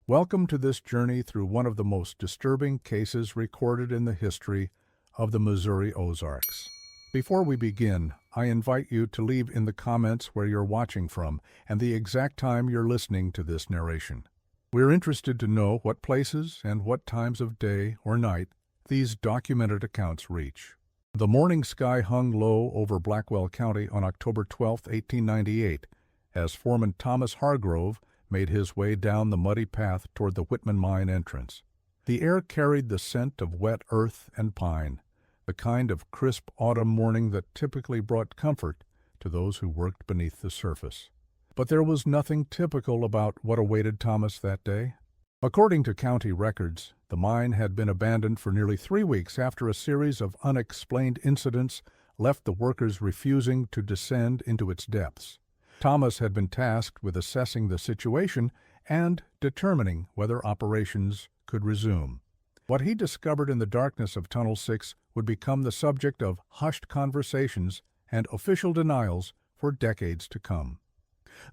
Welcome to this journey through one of the most disturbing cases recorded in the history of the Missouri Ozarks. Before we begin, I invite you to leave in the comments where you're watching from and the exact time you're listening to this narration. We're interested to know what places and what times of day or night these documented accounts reach. The morning sky hung low over Blackwell County on October 12, 1898, as Foreman Thomas Hargrove made his way down the muddy path toward the Whitman Mine entrance. The air carried the scent of wet earth and pine, the kind of crisp autumn morning that typically brought comfort to those who worked beneath the surface. But there was nothing typical about what awaited Thomas that day. According to county records, the mine had been abandoned for nearly 3 weeks after a series of unexplained incidents left the workers refusing to descend into its depths. Thomas had been tasked with assessing the situation and determining whether operations could resume. What he discovered in the darkness of Tunnel 6 would become the subject of hushed conversations and official denials for decades to come.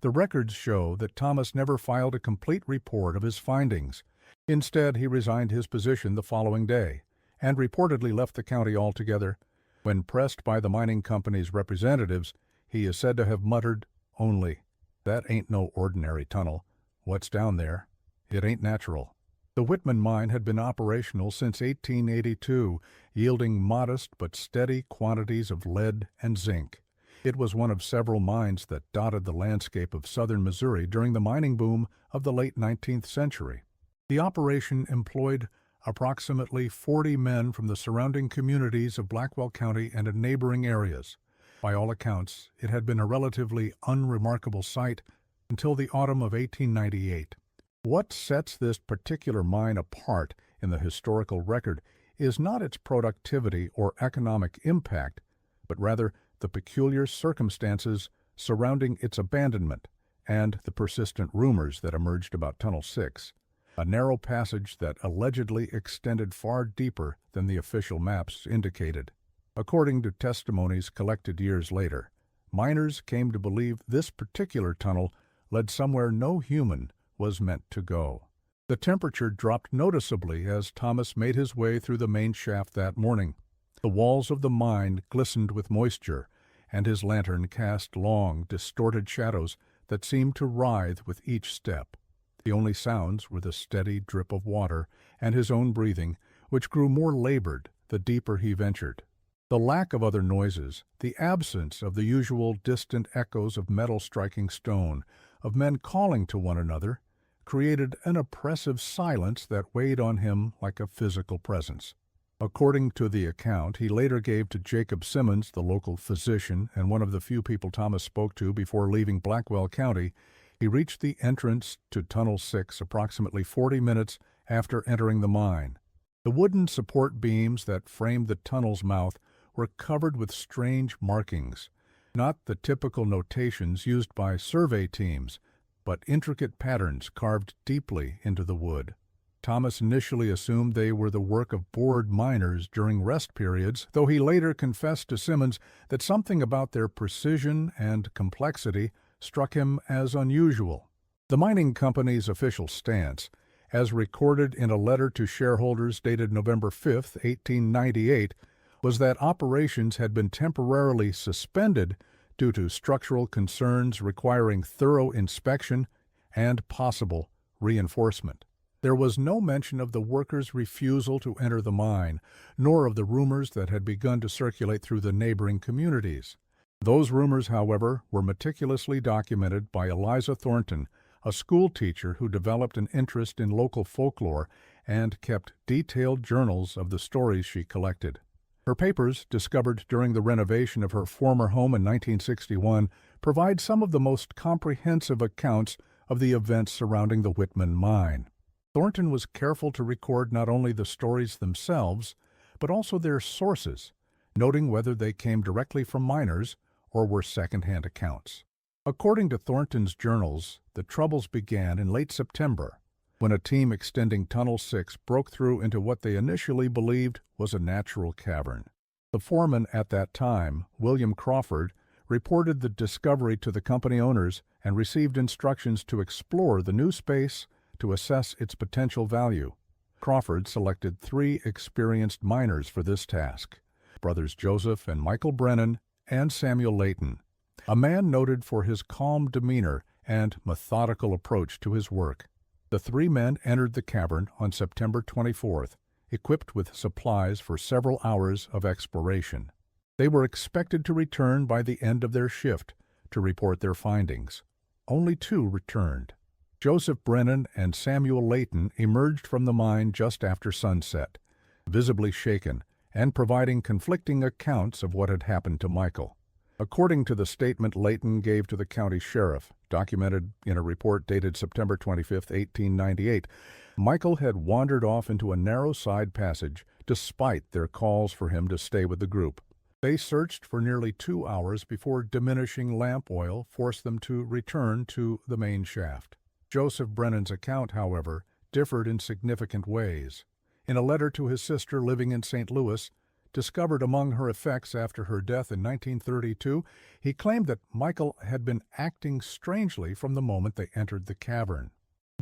The records show that Thomas never filed a complete report of his findings. Instead, he resigned his position the following day and reportedly left the county altogether. When pressed by the mining company's representatives, he is said to have muttered, "Only, that ain't no ordinary tunnel. What's down there? It ain't natural." The Whitman mine had been operational since 1882, yielding modest but steady quantities of lead and zinc. It was one of several mines that dotted the landscape of southern Missouri during the mining boom of the late 19th century. The operation employed approximately 40 men from the surrounding communities of Blackwell County and in neighboring areas. By all accounts, it had been a relatively unremarkable site until the autumn of 1898. What sets this particular mine apart in the historical record is not its productivity or economic impact, but rather the peculiar circumstances surrounding its abandonment and the persistent rumors that emerged about Tunnel 6, a narrow passage that allegedly extended far deeper than the official maps indicated. According to testimonies collected years later, miners came to believe this particular tunnel led somewhere no human was meant to go. The temperature dropped noticeably as Thomas made his way through the main shaft that morning. The walls of the mine glistened with moisture, and his lantern cast long, distorted shadows that seemed to writhe with each step. The only sounds were the steady drip of water and his own breathing, which grew more labored the deeper he ventured. The lack of other noises, the absence of the usual distant echoes of metal striking stone, of men calling to one another, created an oppressive silence that weighed on him like a physical presence. According to the account he later gave to Jacob Simmons, the local physician and one of the few people Thomas spoke to before leaving Blackwell County, he reached the entrance to Tunnel 6 approximately 40 minutes after entering the mine. The wooden support beams that framed the tunnel's mouth were covered with strange markings, not the typical notations used by survey teams, but intricate patterns carved deeply into the wood. Thomas initially assumed they were the work of bored miners during rest periods, though he later confessed to Simmons that something about their precision and complexity struck him as unusual. The mining company's official stance, as recorded in a letter to shareholders dated November 5, 1898, was that operations had been temporarily suspended due to structural concerns requiring thorough inspection and possible reinforcement. There was no mention of the workers' refusal to enter the mine, nor of the rumors that had begun to circulate through the neighboring communities. Those rumors, however, were meticulously documented by Eliza Thornton, a school teacher who developed an interest in local folklore and kept detailed journals of the stories she collected. Her papers, discovered during the renovation of her former home in 1961, provide some of the most comprehensive accounts of the events surrounding the Whitman mine. Thornton was careful to record not only the stories themselves, but also their sources, noting whether they came directly from miners or were second-hand accounts. According to Thornton's journals, the troubles began in late September, when a team extending Tunnel 6 broke through into what they initially believed was a natural cavern. The foreman at that time, William Crawford, reported the discovery to the company owners and received instructions to explore the new space to assess its potential value. Crawford selected 3 experienced miners for this task: brothers Joseph and Michael Brennan and Samuel Layton, a man noted for his calm demeanor and methodical approach to his work. The 3 men entered the cavern on September 24th, equipped with supplies for several hours of exploration. They were expected to return by the end of their shift to report their findings. Only 2 returned. Joseph Brennan and Samuel Layton emerged from the mine just after sunset, visibly shaken and providing conflicting accounts of what had happened to Michael. According to the statement Layton gave to the county sheriff, documented in a report dated September 25, 1898, Michael had wandered off into a narrow side passage despite their calls for him to stay with the group. They searched for nearly 2 hours before diminishing lamp oil forced them to return to the main shaft. Joseph Brennan's account, however, differed in significant ways. In a letter to his sister living in St. Louis, discovered among her effects after her death in 1932, he claimed that Michael had been acting strangely from the moment they entered the cavern.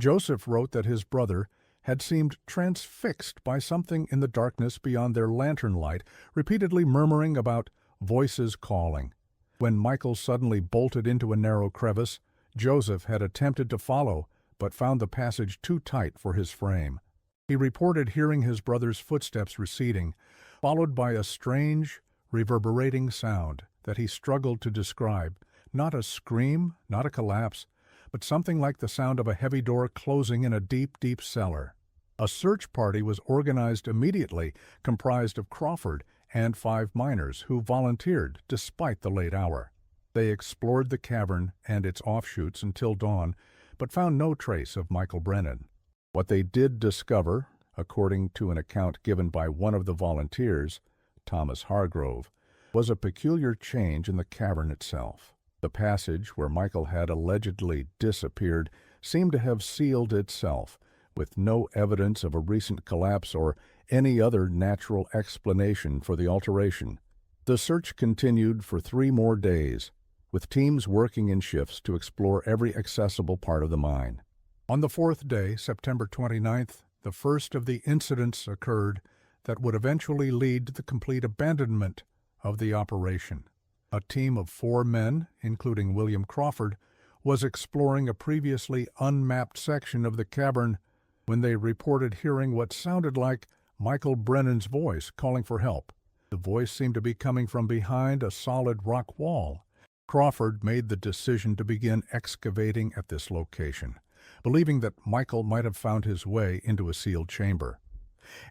Joseph wrote that his brother had seemed transfixed by something in the darkness beyond their lantern light, repeatedly murmuring about voices calling. When Michael suddenly bolted into a narrow crevice, Joseph had attempted to follow, but found the passage too tight for his frame. He reported hearing his brother's footsteps receding, followed by a strange, reverberating sound that he struggled to describe, not a scream, not a collapse, but something like the sound of a heavy door closing in a deep, deep cellar. A search party was organized immediately, comprised of Crawford and 5 miners who volunteered despite the late hour. They explored the cavern and its offshoots until dawn, but found no trace of Michael Brennan. What they did discover, according to an account given by one of the volunteers, Thomas Hargrove, was a peculiar change in the cavern itself. The passage where Michael had allegedly disappeared seemed to have sealed itself, with no evidence of a recent collapse or any other natural explanation for the alteration. The search continued for 3 more days, with teams working in shifts to explore every accessible part of the mine. On the 4th day, September 29th, the first of the incidents occurred that would eventually lead to the complete abandonment of the operation. A team of 4 men, including William Crawford, was exploring a previously unmapped section of the cavern when they reported hearing what sounded like Michael Brennan's voice calling for help. The voice seemed to be coming from behind a solid rock wall. Crawford made the decision to begin excavating at this location, believing that Michael might have found his way into a sealed chamber.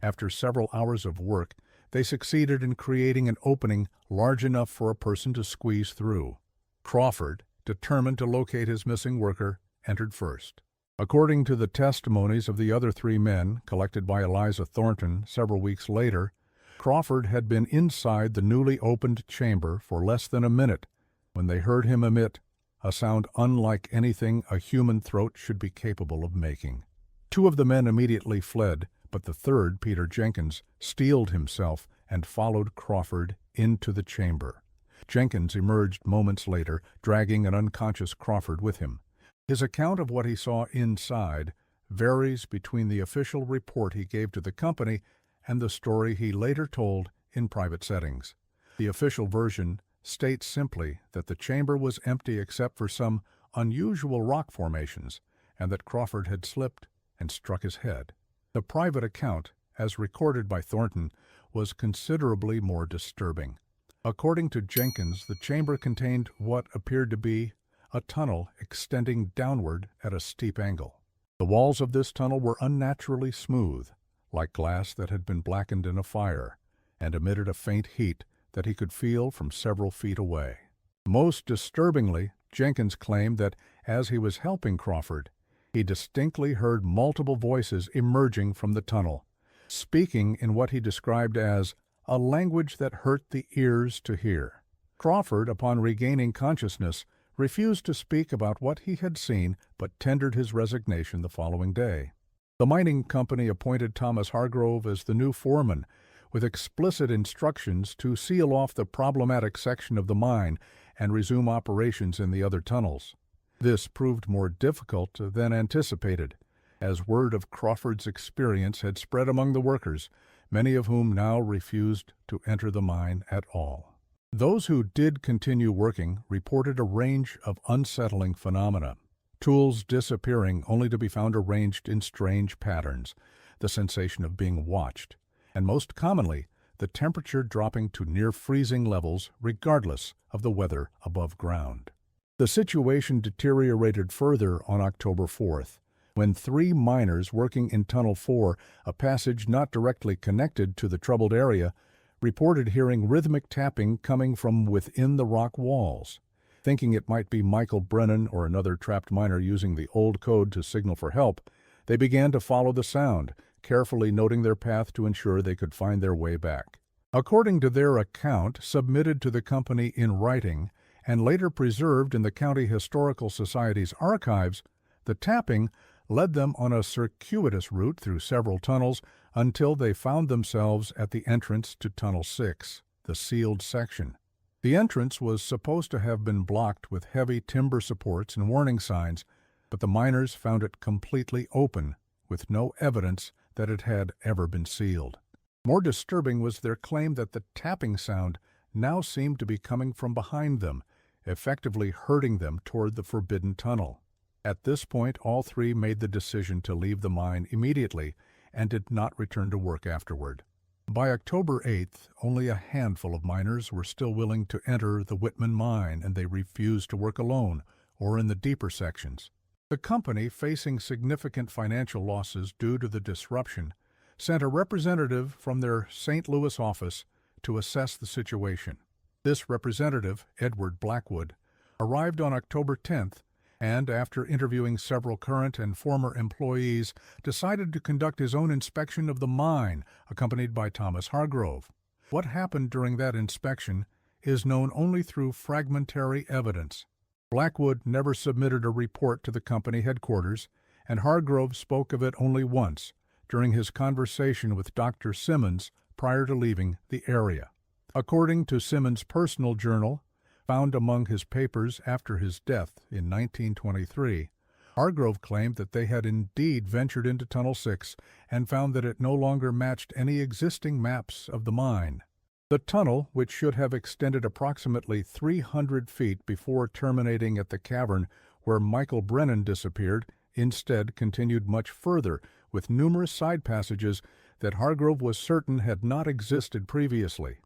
After several hours of work, they succeeded in creating an opening large enough for a person to squeeze through. Crawford, determined to locate his missing worker, entered first. According to the testimonies of the other 3 men, collected by Eliza Thornton several weeks later, Crawford had been inside the newly opened chamber for less than a minute when they heard him emit a sound unlike anything a human throat should be capable of making. 2 of the men immediately fled, but the 3rd, Peter Jenkins, steeled himself and followed Crawford into the chamber. Jenkins emerged moments later, dragging an unconscious Crawford with him. His account of what he saw inside varies between the official report he gave to the company and the story he later told in private settings. The official version states simply that the chamber was empty except for some unusual rock formations and that Crawford had slipped and struck his head. The private account, as recorded by Thornton, was considerably more disturbing. According to Jenkins, the chamber contained what appeared to be a tunnel extending downward at a steep angle. The walls of this tunnel were unnaturally smooth, like glass that had been blackened in a fire, and emitted a faint heat that he could feel from several feet away. Most disturbingly, Jenkins claimed that as he was helping Crawford, he distinctly heard multiple voices emerging from the tunnel, speaking in what he described as a language that hurt the ears to hear. Crawford, upon regaining consciousness, refused to speak about what he had seen, but tendered his resignation the following day. The mining company appointed Thomas Hargrove as the new foreman, with explicit instructions to seal off the problematic section of the mine and resume operations in the other tunnels. This proved more difficult than anticipated, as word of Crawford's experience had spread among the workers, many of whom now refused to enter the mine at all. Those who did continue working reported a range of unsettling phenomena. Tools disappearing only to be found arranged in strange patterns, the sensation of being watched, and most commonly, the temperature dropping to near freezing levels regardless of the weather above ground. The situation deteriorated further on October 4th, when 3 miners working in Tunnel 4, a passage not directly connected to the troubled area, reported hearing rhythmic tapping coming from within the rock walls. Thinking it might be Michael Brennan or another trapped miner using the old code to signal for help, they began to follow the sound, carefully noting their path to ensure they could find their way back. According to their account, submitted to the company in writing, and later preserved in the County Historical Society's archives, the tapping led them on a circuitous route through several tunnels until they found themselves at the entrance to Tunnel 6, the sealed section. The entrance was supposed to have been blocked with heavy timber supports and warning signs, but the miners found it completely open, with no evidence that it had ever been sealed. More disturbing was their claim that the tapping sound now seemed to be coming from behind them, effectively herding them toward the forbidden tunnel. At this point, all 3 made the decision to leave the mine immediately and did not return to work afterward. By October 8th, only a handful of miners were still willing to enter the Whitman mine, and they refused to work alone or in the deeper sections. The company, facing significant financial losses due to the disruption, sent a representative from their St. Louis office to assess the situation. This representative, Edward Blackwood, arrived on October 10th and, after interviewing several current and former employees, decided to conduct his own inspection of the mine, accompanied by Thomas Hargrove. What happened during that inspection is known only through fragmentary evidence. Blackwood never submitted a report to the company headquarters, and Hargrove spoke of it only once, during his conversation with Dr. Simmons prior to leaving the area. According to Simmons' personal journal, found among his papers after his death in 1923, Hargrove claimed that they had indeed ventured into Tunnel 6 and found that it no longer matched any existing maps of the mine. The tunnel, which should have extended approximately 300 feet before terminating at the cavern where Michael Brennan disappeared, instead continued much further, with numerous side passages that Hargrove was certain had not existed previously.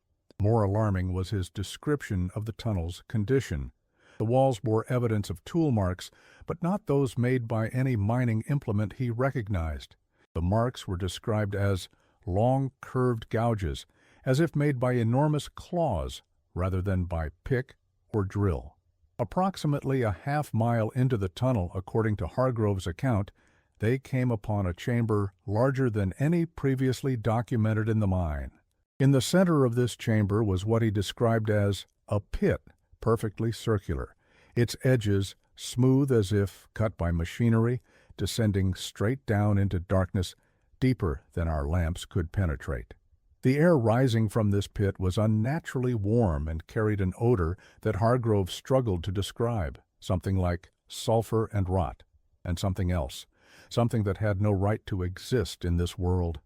More alarming was his description of the tunnel's condition. The walls bore evidence of tool marks, but not those made by any mining implement he recognized. The marks were described as long, curved gouges, as if made by enormous claws rather than by pick or drill. Approximately a half-mile into the tunnel, according to Hargrove's account, they came upon a chamber larger than any previously documented in the mine. In the center of this chamber was what he described as a pit, perfectly circular, its edges smooth as if cut by machinery, descending straight down into darkness deeper than our lamps could penetrate. The air rising from this pit was unnaturally warm and carried an odor that Hargrove struggled to describe, something like sulfur and rot, and something else, something that had no right to exist in this world.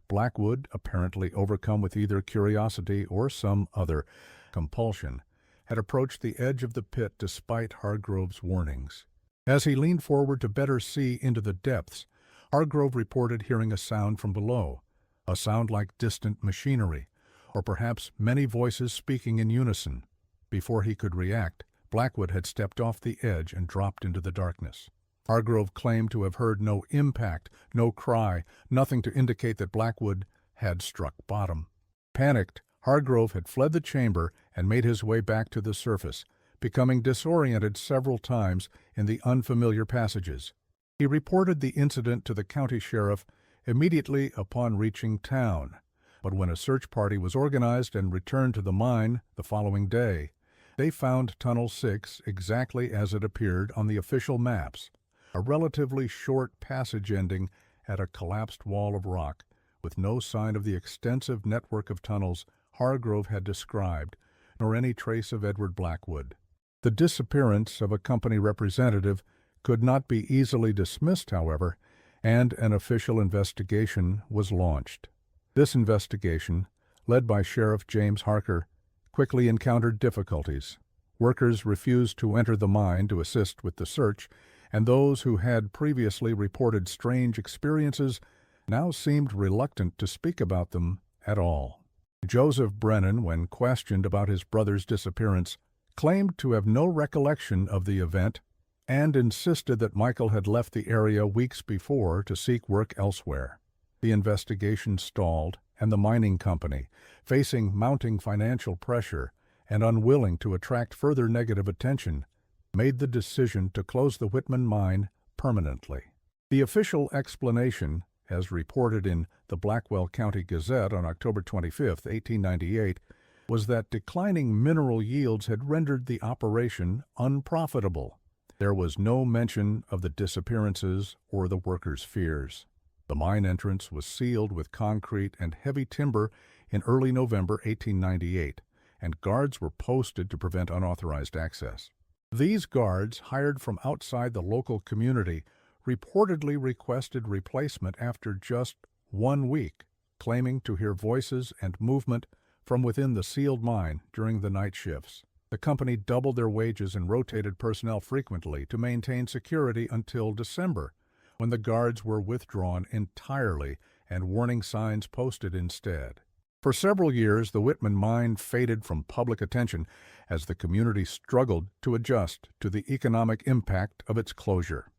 Blackwood, apparently overcome with either curiosity or some other compulsion, had approached the edge of the pit despite Hargrove's warnings. As he leaned forward to better see into the depths, Hargrove reported hearing a sound from below, a sound like distant machinery, or perhaps many voices speaking in unison. Before he could react, Blackwood had stepped off the edge and dropped into the darkness. Hargrove claimed to have heard no impact, no cry, nothing to indicate that Blackwood had struck bottom. Panicked, Hargrove had fled the chamber and made his way back to the surface, becoming disoriented several times in the unfamiliar passages. He reported the incident to the county sheriff immediately upon reaching town, but when a search party was organized and returned to the mine the following day, they found Tunnel 6 exactly as it appeared on the official maps, a relatively short passage ending at a collapsed wall of rock, with no sign of the extensive network of tunnels Hargrove had described, nor any trace of Edward Blackwood. The disappearance of a company representative could not be easily dismissed, however, and an official investigation was launched. This investigation, led by Sheriff James Harker, quickly encountered difficulties. Workers refused to enter the mine to assist with the search, and those who had previously reported strange experiences now seemed reluctant to speak about them at all. Joseph Brennan, when questioned about his brother's disappearance, claimed to have no recollection of the event and insisted that Michael had left the area weeks before to seek work elsewhere. The investigation stalled, and the mining company, facing mounting financial pressure and unwilling to attract further negative attention, made the decision to close the Whitman mine permanently. The official explanation, as reported in the Blackwell County Gazette on October 25, 1898, was that declining mineral yields had rendered the operation unprofitable. There was no mention of the disappearances or the workers' fears. The mine entrance was sealed with concrete and heavy timber in early November 1898, and guards were posted to prevent unauthorized access. These guards, hired from outside the local community, reportedly requested replacement after just 1 week, claiming to hear voices and movement from within the sealed mine during the night shifts. The company doubled their wages and rotated personnel frequently to maintain security until December, when the guards were withdrawn entirely and warning signs posted instead. For several years, the Whitman mine faded from public attention as the community struggled to adjust to the economic impact of its closure.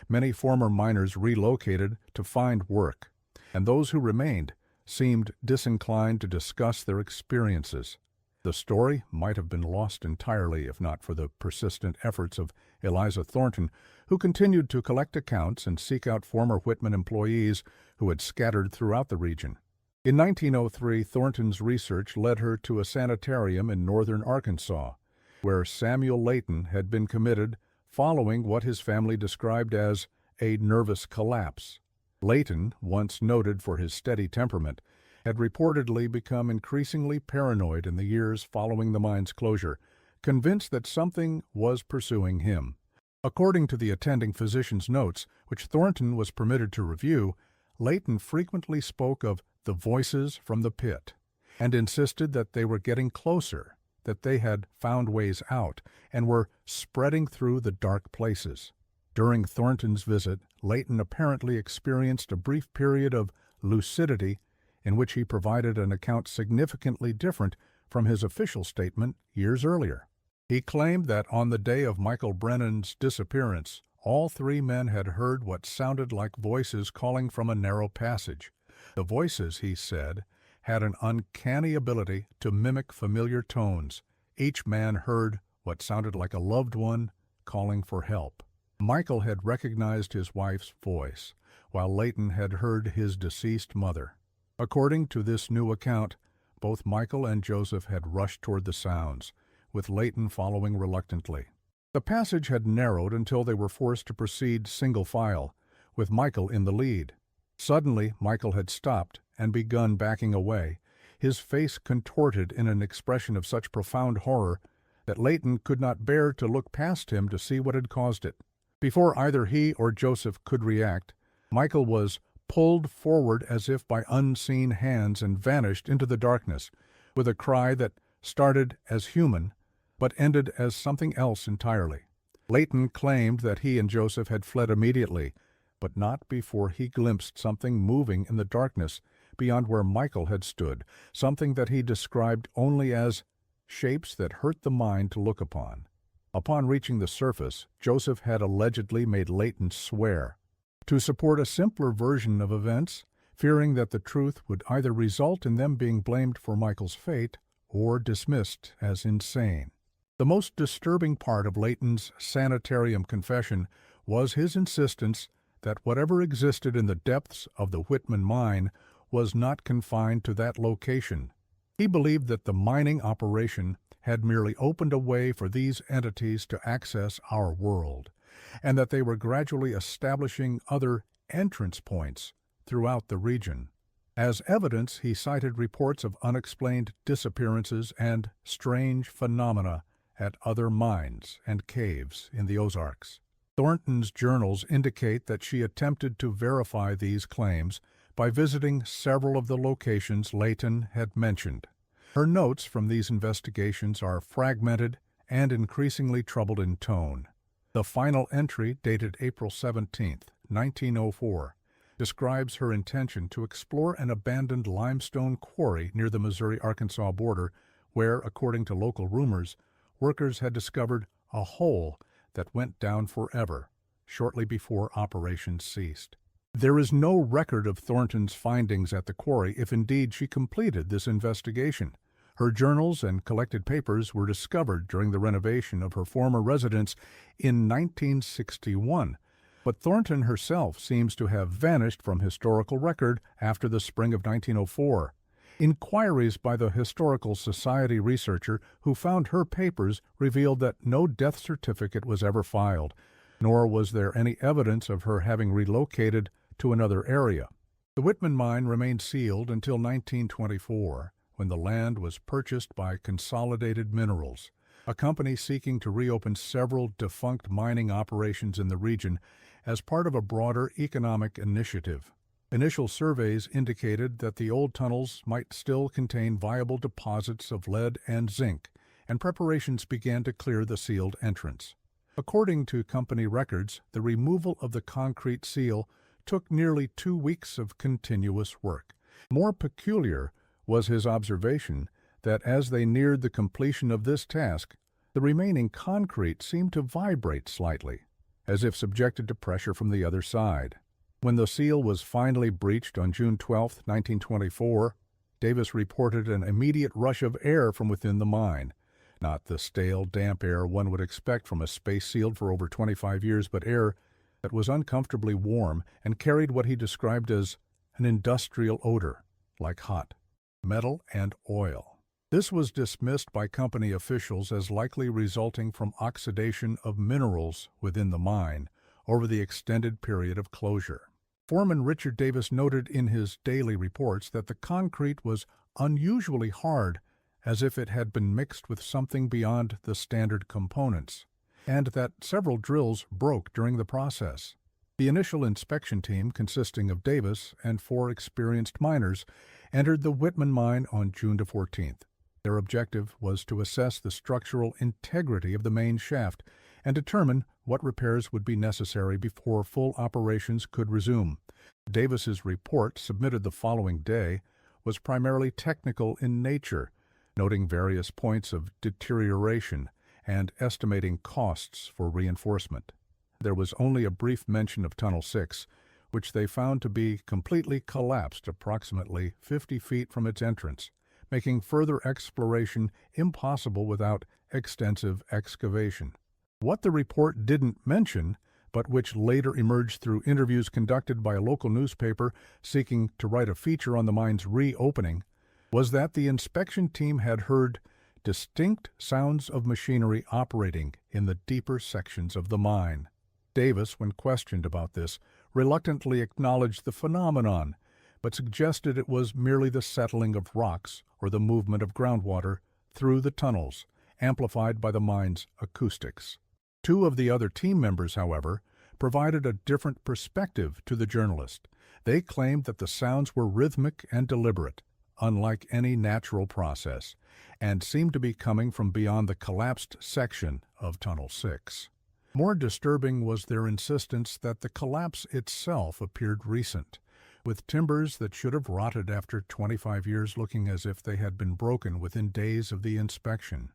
Many former miners relocated to find work, and those who remained seemed disinclined to discuss their experiences. The story might have been lost entirely if not for the persistent efforts of Eliza Thornton, who continued to collect accounts and seek out former Whitman employees who had scattered throughout the region. In 1903, Thornton's research led her to a sanitarium in northern Arkansas, where Samuel Layton had been committed following what his family described as a nervous collapse. Layton, once noted for his steady temperament, had reportedly become increasingly paranoid in the years following the mine's closure, convinced that something was pursuing him. According to the attending physician's notes, which Thornton was permitted to review, Layton frequently spoke of the voices from the pit and insisted that they were getting closer, that they had found ways out and were spreading through the dark places. During Thornton's visit, Layton apparently experienced a brief period of lucidity in which he provided an account significantly different from his official statement years earlier. He claimed that on the day of Michael Brennan's disappearance, all 3 men had heard what sounded like voices calling from a narrow passage. The voices, he said, had an uncanny ability to mimic familiar tones. Each man heard what sounded like a loved one calling for help. Michael had recognized his wife's voice, while Layton had heard his deceased mother. According to this new account, both Michael and Joseph had rushed toward the sounds, with Layton following reluctantly. The passage had narrowed until they were forced to proceed single file, with Michael in the lead. Suddenly, Michael had stopped and begun backing away, his face contorted in an expression of such profound horror that Layton could not bear to look past him to see what had caused it. Before either he or Joseph could react, Michael was pulled forward as if by unseen hands and vanished into the darkness, with a cry that started as human but ended as something else entirely. Layton claimed that he and Joseph had fled immediately, but not before he glimpsed something moving in the darkness beyond where Michael had stood, something that he described only as shapes that hurt the mind to look upon. Upon reaching the surface, Joseph had allegedly made Layton swear to support a simpler version of events, fearing that the truth would either result in them being blamed for Michael's fate or dismissed as insane. The most disturbing part of Layton's sanitarium confession was his insistence that whatever existed in the depths of the Whitman mine was not confined to that location. He believed that the mining operation had merely opened a way for these entities to access our world, and that they were gradually establishing other entrance points throughout the region. As evidence, he cited reports of unexplained disappearances and strange phenomena at other mines and caves in the Ozarks. Thornton's journals indicate that she attempted to verify these claims by visiting several of the locations Layton had mentioned. Her notes from these investigations are fragmented and increasingly troubled in tone. The final entry, dated April 17, 1904, describes her intention to explore an abandoned limestone quarry near the Missouri-Arkansas border where, according to local rumors, workers had discovered a hole that went down forever, shortly before operations ceased. There is no record of Thornton's findings at the quarry if indeed she completed this investigation. Her journals and collected papers were discovered during the renovation of her former residence in 1961, but Thornton herself seems to have vanished from historical record after the spring of 1904. Inquiries by the Historical Society researcher who found her papers revealed that no death certificate was ever filed, nor was there any evidence of her having relocated to another area. The Whitman mine remained sealed until 1924, when the land was purchased by Consolidated Minerals, a company seeking to reopen several defunct mining operations in the region as part of a broader economic initiative. Initial surveys indicated that the old tunnels might still contain viable deposits of lead and zinc, and preparations began to clear the sealed entrance. According to company records, the removal of the concrete seal took nearly 2 weeks of continuous work. More peculiar was his observation that as they neared the completion of this task, the remaining concrete seemed to vibrate slightly, as if subjected to pressure from the other side. When the seal was finally breached on June 12, 1924, Davis reported an immediate rush of air from within the mine. Not the stale, damp air one would expect from a space sealed for over 25 years, but air that was uncomfortably warm and carried what he described as an industrial odor, like hot metal and oil. This was dismissed by company officials as likely resulting from oxidation of minerals within the mine over the extended period of closure. Foreman Richard Davis noted in his daily reports that the concrete was unusually hard, as if it had been mixed with something beyond the standard components, and that several drills broke during the process. The initial inspection team, consisting of Davis and 4 experienced miners, entered the Whitman mine on June 14th. Their objective was to assess the structural integrity of the main shaft and determine what repairs would be necessary before full operations could resume. Davis's report, submitted the following day, was primarily technical in nature, noting various points of deterioration and estimating costs for reinforcement. There was only a brief mention of Tunnel 6, which they found to be completely collapsed approximately 50 feet from its entrance, making further exploration impossible without extensive excavation. What the report didn't mention, but which later emerged through interviews conducted by a local newspaper seeking to write a feature on the mine's reopening, was that the inspection team had heard distinct sounds of machinery operating in the deeper sections of the mine. Davis, when questioned about this, reluctantly acknowledged the phenomenon, but suggested it was merely the settling of rocks or the movement of groundwater through the tunnels, amplified by the mine's acoustics. 2 of the other team members, however, provided a different perspective to the journalist. They claimed that the sounds were rhythmic and deliberate, unlike any natural process, and seemed to be coming from beyond the collapsed section of Tunnel 6. More disturbing was their insistence that the collapse itself appeared recent, with timbers that should have rotted after 25 years looking as if they had been broken within days of the inspection.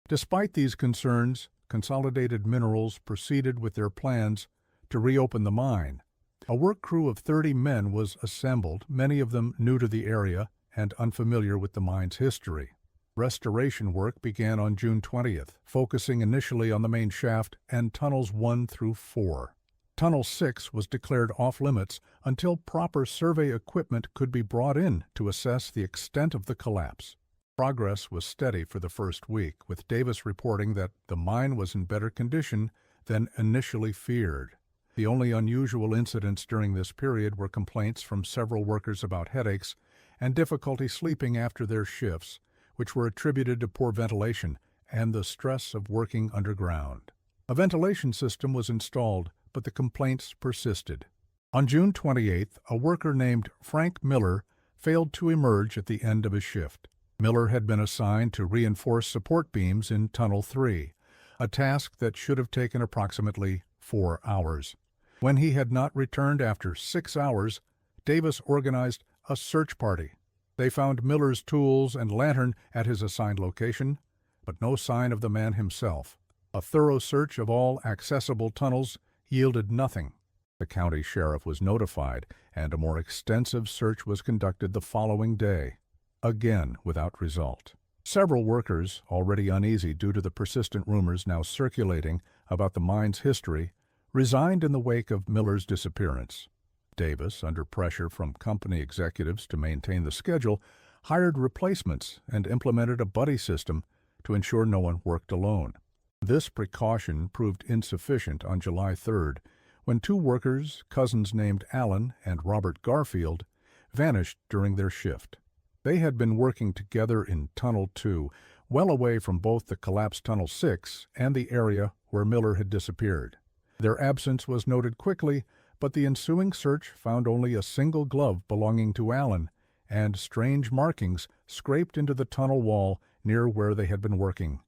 Despite these concerns, Consolidated Minerals proceeded with their plans to reopen the mine. A work crew of 30 men was assembled, many of them new to the area and unfamiliar with the mine's history. Restoration work began on June 20th, focusing initially on the main shaft and tunnels 1 through 4. Tunnel 6 was declared off-limits until proper survey equipment could be brought in to assess the extent of the collapse. Progress was steady for the first week, with Davis reporting that the mine was in better condition than initially feared. The only unusual incidents during this period were complaints from several workers about headaches and difficulty sleeping after their shifts, which were attributed to poor ventilation and the stress of working underground. A ventilation system was installed, but the complaints persisted. On June 28th, a worker named Frank Miller failed to emerge at the end of his shift. Miller had been assigned to reinforce support beams in Tunnel 3, a task that should have taken approximately 4 hours. When he had not returned after 6 hours, Davis organized a search party. They found Miller's tools and lantern at his assigned location, but no sign of the man himself. A thorough search of all accessible tunnels yielded nothing. The county sheriff was notified, and a more extensive search was conducted the following day, again without result. Several workers, already uneasy due to the persistent rumors now circulating about the mine's history, resigned in the wake of Miller's disappearance. Davis, under pressure from company executives to maintain the schedule, hired replacements and implemented a buddy system to ensure no one worked alone. This precaution proved insufficient on July 3rd, when 2 workers, cousins named Allen and Robert Garfield, vanished during their shift. They had been working together in Tunnel 2, well away from both the collapsed Tunnel 6 and the area where Miller had disappeared. Their absence was noted quickly, but the ensuing search found only a single glove belonging to Allen and strange markings scraped into the tunnel wall near where they had been working.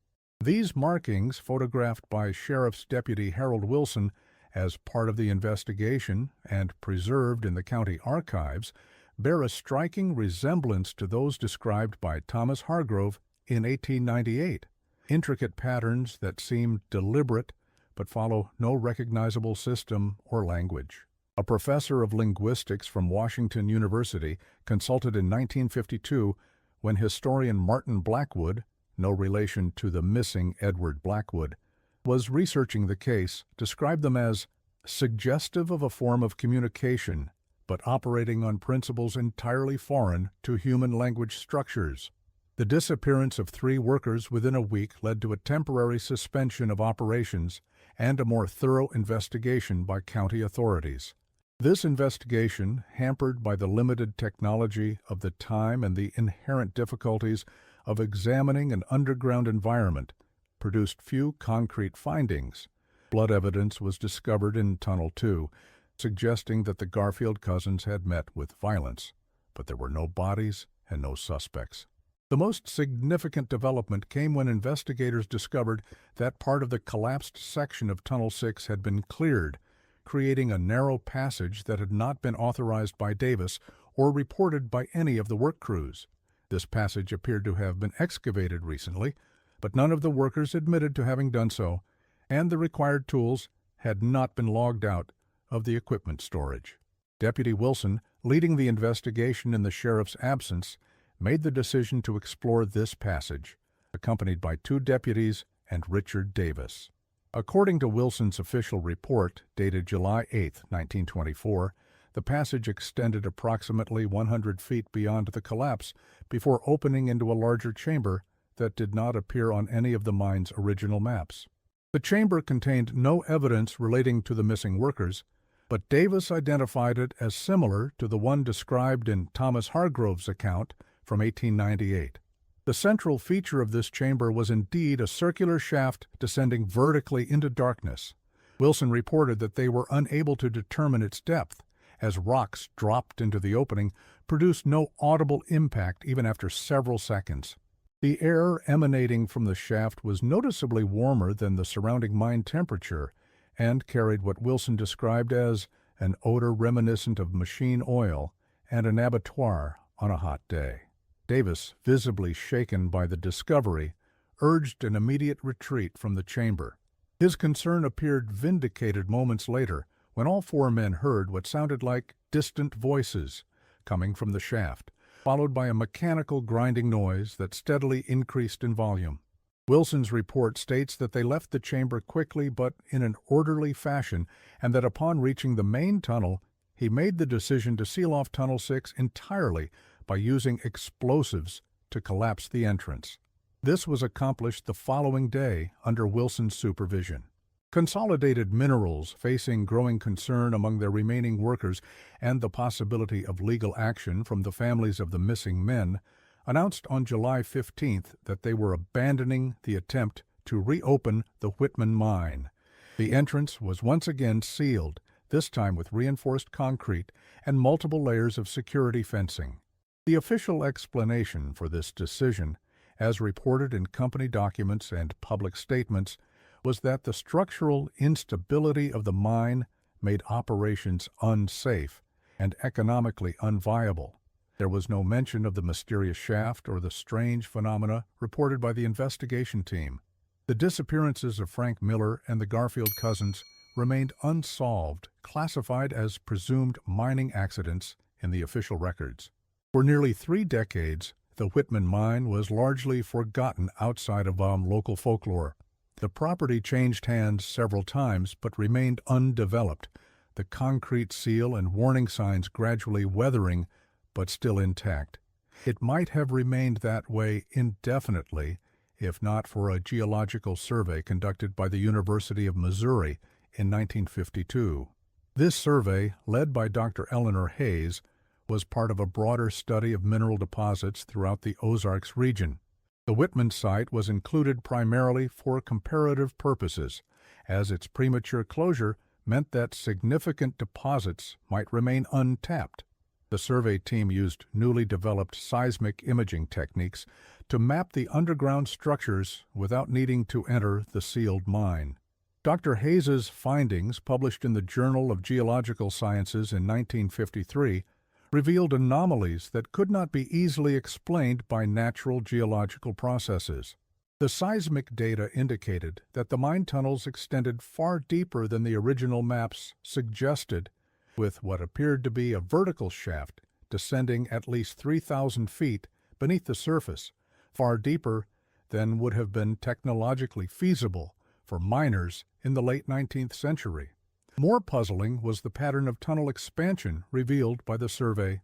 These markings, photographed by Sheriff's Deputy Harold Wilson as part of the investigation and preserved in the county archives, bear a striking resemblance to those described by Thomas Hargrove in 1898, intricate patterns that seem deliberate but follow no recognizable system or language. A professor of linguistics from Washington University consulted in 1952 when historian Martin Blackwood, no relation to the missing Edward Blackwood, was researching the case, described them as suggestive of a form of communication, but operating on principles entirely foreign to human language structures. The disappearance of 3 workers within a week led to a temporary suspension of operations and a more thorough investigation by county authorities. This investigation, hampered by the limited technology of the time and the inherent difficulties of examining an underground environment, produced few concrete findings. Blood evidence was discovered in Tunnel 2, suggesting that the Garfield cousins had met with violence, but there were no bodies and no suspects. The most significant development came when investigators discovered that part of the collapsed section of Tunnel 6 had been cleared, creating a narrow passage that had not been authorized by Davis or reported by any of the work crews. This passage appeared to have been excavated recently, but none of the workers admitted to having done so, and the required tools had not been logged out of the equipment storage. Deputy Wilson, leading the investigation in the sheriff's absence, made the decision to explore this passage, accompanied by 2 deputies and Richard Davis. According to Wilson's official report, dated July 8, 1924, the passage extended approximately 100 feet beyond the collapse before opening into a larger chamber that did not appear on any of the mine's original maps. The chamber contained no evidence relating to the missing workers, but Davis identified it as similar to the one described in Thomas Hargrove's account from 1898. The central feature of this chamber was indeed a circular shaft descending vertically into darkness. Wilson reported that they were unable to determine its depth, as rocks dropped into the opening produced no audible impact even after several seconds. The air emanating from the shaft was noticeably warmer than the surrounding mine temperature and carried what Wilson described as an odor reminiscent of machine oil and an abattoir on a hot day. Davis, visibly shaken by the discovery, urged an immediate retreat from the chamber. His concern appeared vindicated moments later when all 4 men heard what sounded like distant voices coming from the shaft, followed by a mechanical grinding noise that steadily increased in volume. Wilson's report states that they left the chamber quickly but in an orderly fashion, and that upon reaching the main tunnel, he made the decision to seal off Tunnel 6 entirely by using explosives to collapse the entrance. This was accomplished the following day under Wilson's supervision. Consolidated Minerals, facing growing concern among their remaining workers and the possibility of legal action from the families of the missing men, announced on July 15th that they were abandoning the attempt to reopen the Whitman mine The entrance was once again sealed, this time with reinforced concrete and multiple layers of security fencing. The official explanation for this decision, as reported in company documents and public statements, was that the structural instability of the mine made operations unsafe and economically unviable. There was no mention of the mysterious shaft or the strange phenomena reported by the investigation team. The disappearances of Frank Miller and the Garfield cousins remained unsolved, classified as presumed mining accidents in the official records. For nearly 3 decades, the Whitman mine was largely forgotten outside of local folklore. The property changed hands several times but remained undeveloped, the concrete seal and warning signs gradually weathering but still intact. It might have remained that way indefinitely if not for a geological survey conducted by the University of Missouri in 1952. This survey, led by Dr. Eleanor Hayes, was part of a broader study of mineral deposits throughout the Ozarks region. The Whitman site was included primarily for comparative purposes, as its premature closure meant that significant deposits might remain untapped. The survey team used newly developed seismic imaging techniques to map the underground structures without needing to enter the sealed mine. Dr. Hayes's findings, published in the Journal of Geological Sciences in 1953, revealed anomalies that could not be easily explained by natural geological processes. The seismic data indicated that the mine tunnels extended far deeper than the original maps suggested, with what appeared to be a vertical shaft descending at least 3,000 feet beneath the surface, far deeper than would have been technologically feasible for miners in the late 19th century. More puzzling was the pattern of tunnel expansion revealed by the survey.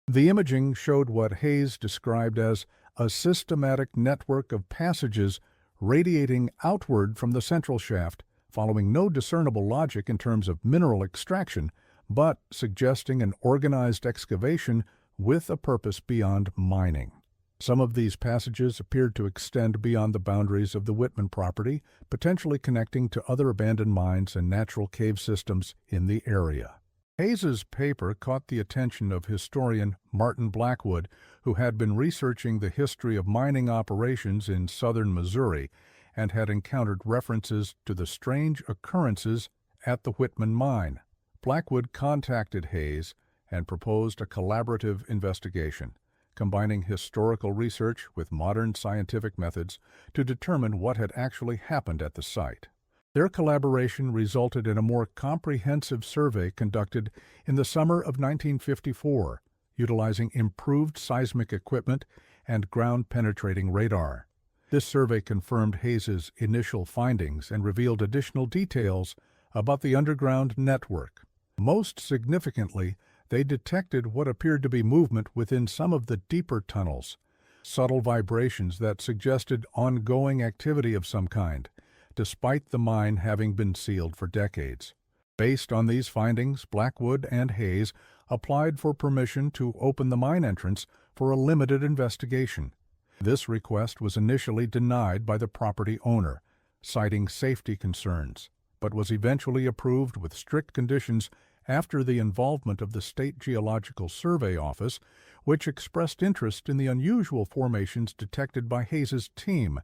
The imaging showed what Hayes described as a systematic network of passages radiating outward from the central shaft, following no discernible logic in terms of mineral extraction, but suggesting an organized excavation with a purpose beyond mining. Some of these passages appeared to extend beyond the boundaries of the Whitman property, potentially connecting to other abandoned mines and natural cave systems in the area. Hayes's paper caught the attention of historian Martin Blackwood, who had been researching the history of mining operations in southern Missouri and had encountered references to the strange occurrences at the Whitman mine. Blackwood contacted Hayes and proposed a collaborative investigation, combining historical research with modern scientific methods to determine what had actually happened at the site. Their collaboration resulted in a more comprehensive survey conducted in the summer of 1954, utilizing improved seismic equipment and ground-penetrating radar. This survey confirmed Hayes's initial findings and revealed additional details about the underground network. Most significantly, they detected what appeared to be movement within some of the deeper tunnels, subtle vibrations that suggested ongoing activity of some kind, despite the mine having been sealed for decades. Based on these findings, Blackwood and Hayes applied for permission to open the mine entrance for a limited investigation. This request was initially denied by the property owner, citing safety concerns, but was eventually approved with strict conditions after the involvement of the State Geological Survey Office, which expressed interest in the unusual formations detected by Hayes's team.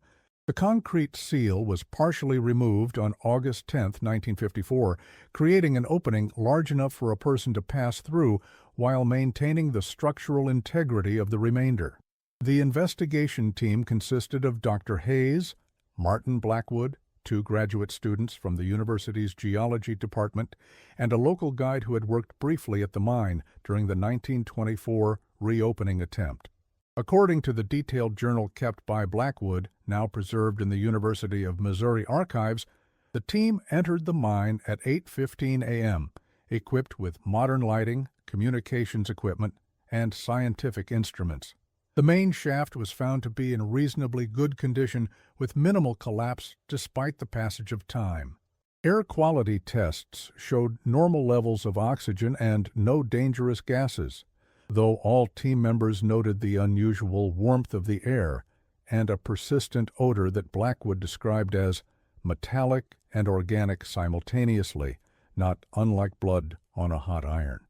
The concrete seal was partially removed on August 10, 1954, creating an opening large enough for a person to pass through while maintaining the structural integrity of the remainder. The investigation team consisted of Dr. Hayes, Martin Blackwood, 2 graduate students from the university's geology department, and a local guide who had worked briefly at the mine during the 1924 reopening attempt. According to the detailed journal kept by Blackwood, now preserved in the University of Missouri archives, the team entered the mine at 8:15 a.m., equipped with modern lighting, communications equipment, and scientific instruments. The main shaft was found to be in reasonably good condition with minimal collapse despite the passage of time. Air quality tests showed normal levels of oxygen and no dangerous gases, though all team members noted the unusual warmth of the air and a persistent odor that Blackwood described as metallic and organic simultaneously, not unlike blood on a hot iron.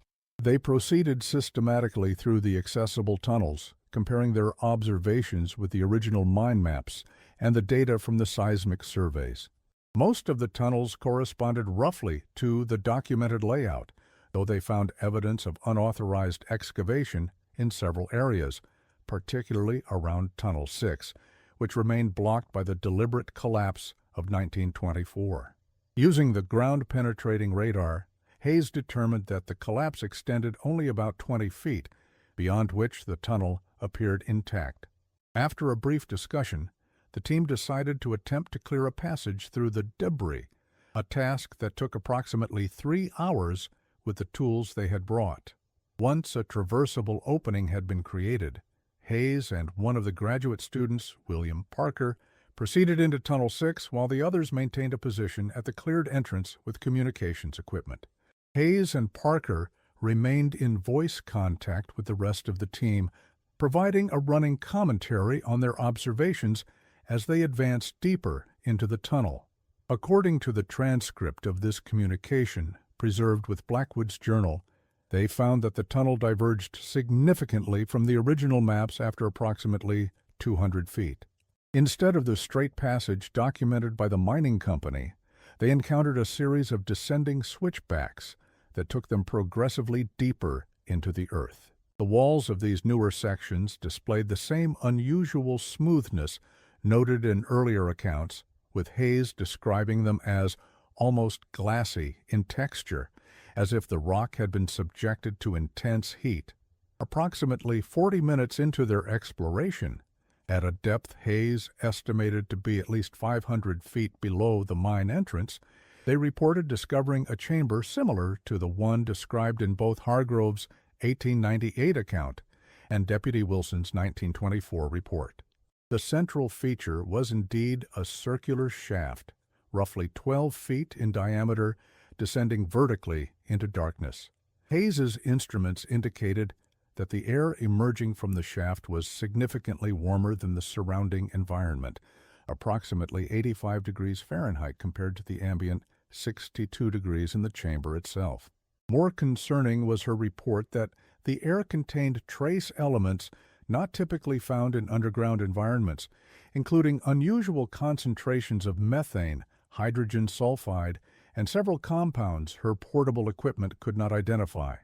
They proceeded systematically through the accessible tunnels, comparing their observations with the original mine maps and the data from the seismic surveys. Most of the tunnels corresponded roughly to the documented layout, though they found evidence of unauthorized excavation in several areas, particularly around Tunnel 6, which remained blocked by the deliberate collapse of 1924. Using the ground-penetrating radar, Hayes determined that the collapse extended only about 20 feet, beyond which the tunnel appeared intact. After a brief discussion, the team decided to attempt to clear a passage through the debris, a task that took approximately 3 hours with the tools they had brought. Once a traversable opening had been created, Hayes and one of the graduate students, William Parker, proceeded into Tunnel 6 while the others maintained a position at the cleared entrance with communications equipment. Hayes and Parker remained in voice contact with the rest of the team, providing a running commentary on their observations as they advanced deeper into the tunnel. According to the transcript of this communication, preserved with Blackwood's journal, they found that the tunnel diverged significantly from the original maps after approximately 200 feet. Instead of the straight passage documented by the mining company, they encountered a series of descending switchbacks that took them progressively deeper into the earth. The walls of these newer sections displayed the same unusual smoothness noted in earlier accounts, with Hayes describing them as almost glassy in texture, as if the rock had been subjected to intense heat. Approximately 40 minutes into their exploration, at a depth Hayes estimated to be at least 500 feet below the mine entrance, they reported discovering a chamber similar to the one described in both Hargrove's 1898 account and Deputy Wilson's 1924 report. The central feature was indeed a circular shaft, roughly 12 feet in diameter, descending vertically into darkness. Hayes's instruments indicated that the air emerging from the shaft was significantly warmer than the surrounding environment, approximately 85 degrees Fahrenheit compared to the ambient 62 degrees in the chamber itself. More concerning was her report that the air contained trace elements not typically found in underground environments, including unusual concentrations of methane, hydrogen sulfide, and several compounds her portable equipment could not identify.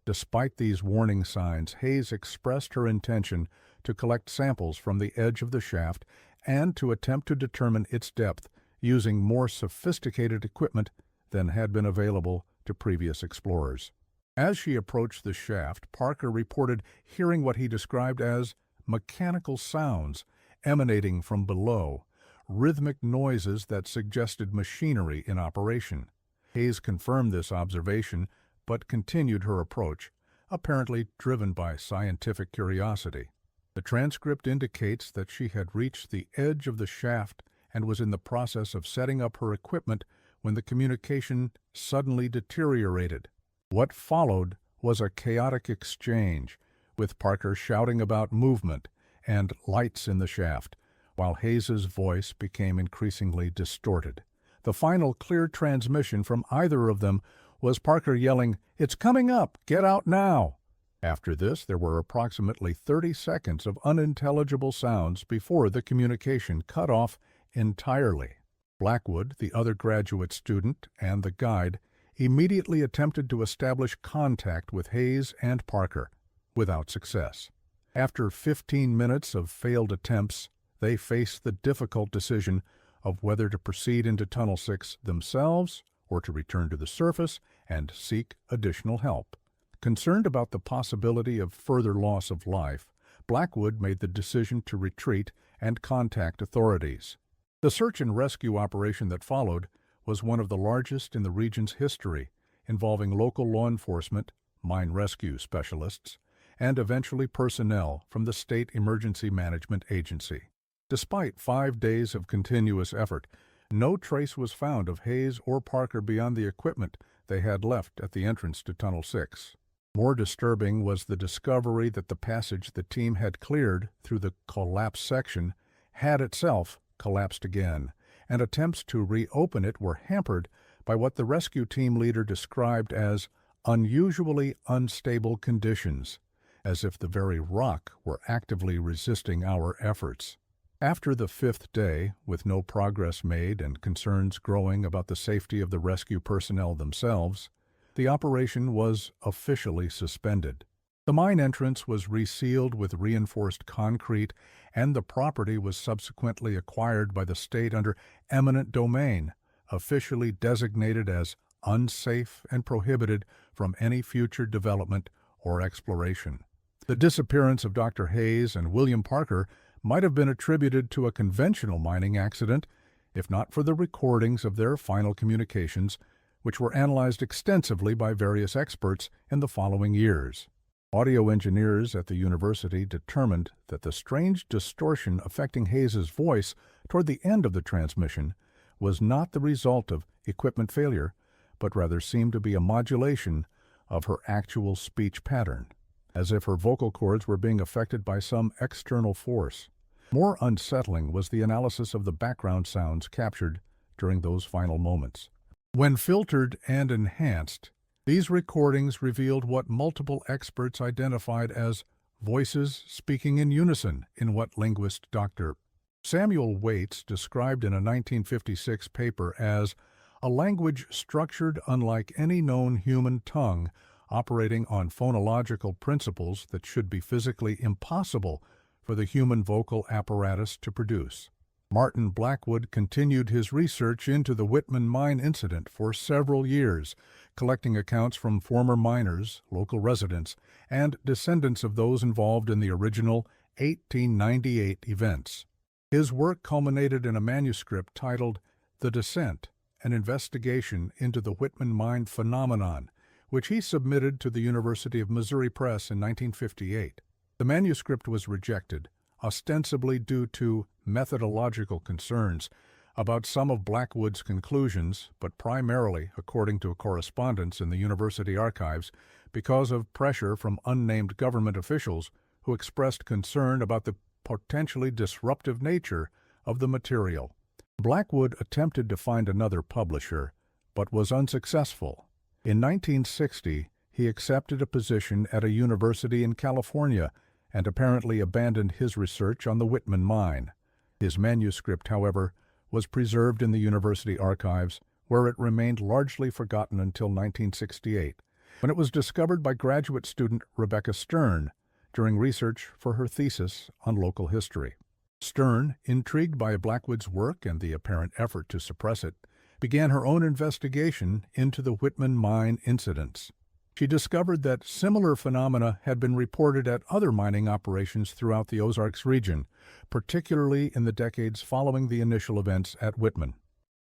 Despite these warning signs, Hayes expressed her intention to collect samples from the edge of the shaft and to attempt to determine its depth using more sophisticated equipment than had been available to previous explorers. As she approached the shaft, Parker reported hearing what he described as mechanical sounds emanating from below, rhythmic noises that suggested machinery in operation. Hayes confirmed this observation, but continued her approach, apparently driven by scientific curiosity. The transcript indicates that she had reached the edge of the shaft and was in the process of setting up her equipment when the communication suddenly deteriorated. What followed was a chaotic exchange, with Parker shouting about movement and lights in the shaft, while Hayes's voice became increasingly distorted. The final clear transmission from either of them was Parker yelling, "It's coming up! Get out now!" After this, there were approximately 30 seconds of unintelligible sounds before the communication cut off entirely. Blackwood, the other graduate student, and the guide immediately attempted to establish contact with Hayes and Parker, without success. After 15 minutes of failed attempts, they faced the difficult decision of whether to proceed into Tunnel 6 themselves or to return to the surface and seek additional help. Concerned about the possibility of further loss of life, Blackwood made the decision to retreat and contact authorities. The search and rescue operation that followed was one of the largest in the region's history, involving local law enforcement, mine rescue specialists, and eventually personnel from the State Emergency Management Agency. Despite 5 days of continuous effort, no trace was found of Hayes or Parker beyond the equipment they had left at the entrance to Tunnel 6. More disturbing was the discovery that the passage the team had cleared through the collapsed section had itself collapsed again, and attempts to reopen it were hampered by what the rescue team leader described as unusually unstable conditions, as if the very rock were actively resisting our efforts. After the fifth day, with no progress made and concerns growing about the safety of the rescue personnel themselves, the operation was officially suspended. The mine entrance was resealed with reinforced concrete, and the property was subsequently acquired by the state under eminent domain, officially designated as unsafe and prohibited from any future development or exploration. The disappearance of Dr. Hayes and William Parker might have been attributed to a conventional mining accident, if not for the recordings of their final communications, which were analyzed extensively by various experts in the following years. Audio engineers at the university determined that the strange distortion affecting Hayes's voice toward the end of the transmission was not the result of equipment failure, but rather seemed to be a modulation of her actual speech pattern, as if her vocal cords were being affected by some external force. More unsettling was the analysis of the background sounds captured during those final moments. When filtered and enhanced, these recordings revealed what multiple experts identified as voices speaking in unison in what linguist Dr. Samuel Waits described in a 1956 paper as a language structured unlike any known human tongue, operating on phonological principles that should be physically impossible for the human vocal apparatus to produce. Martin Blackwood continued his research into the Whitman mine incident for several years, collecting accounts from former miners, local residents, and descendants of those involved in the original 1898 events. His work culminated in a manuscript titled The Descent, an investigation into the Whitman mine phenomenon, which he submitted to the University of Missouri Press in 1958. The manuscript was rejected, ostensibly due to methodological concerns about some of Blackwood's conclusions, but primarily, according to a correspondence in the university archives, because of pressure from unnamed government officials who expressed concern about the potentially disruptive nature of the material. Blackwood attempted to find another publisher, but was unsuccessful. In 1960, he accepted a position at a university in California and apparently abandoned his research on the Whitman mine. His manuscript, however, was preserved in the university archives, where it remained largely forgotten until 1968, when it was discovered by graduate student Rebecca Stern during research for her thesis on local history. Stern, intrigued by Blackwood's work and the apparent effort to suppress it, began her own investigation into the Whitman mine incidents. She discovered that similar phenomena had been reported at other mining operations throughout the Ozarks region, particularly in the decades following the initial events at Whitman.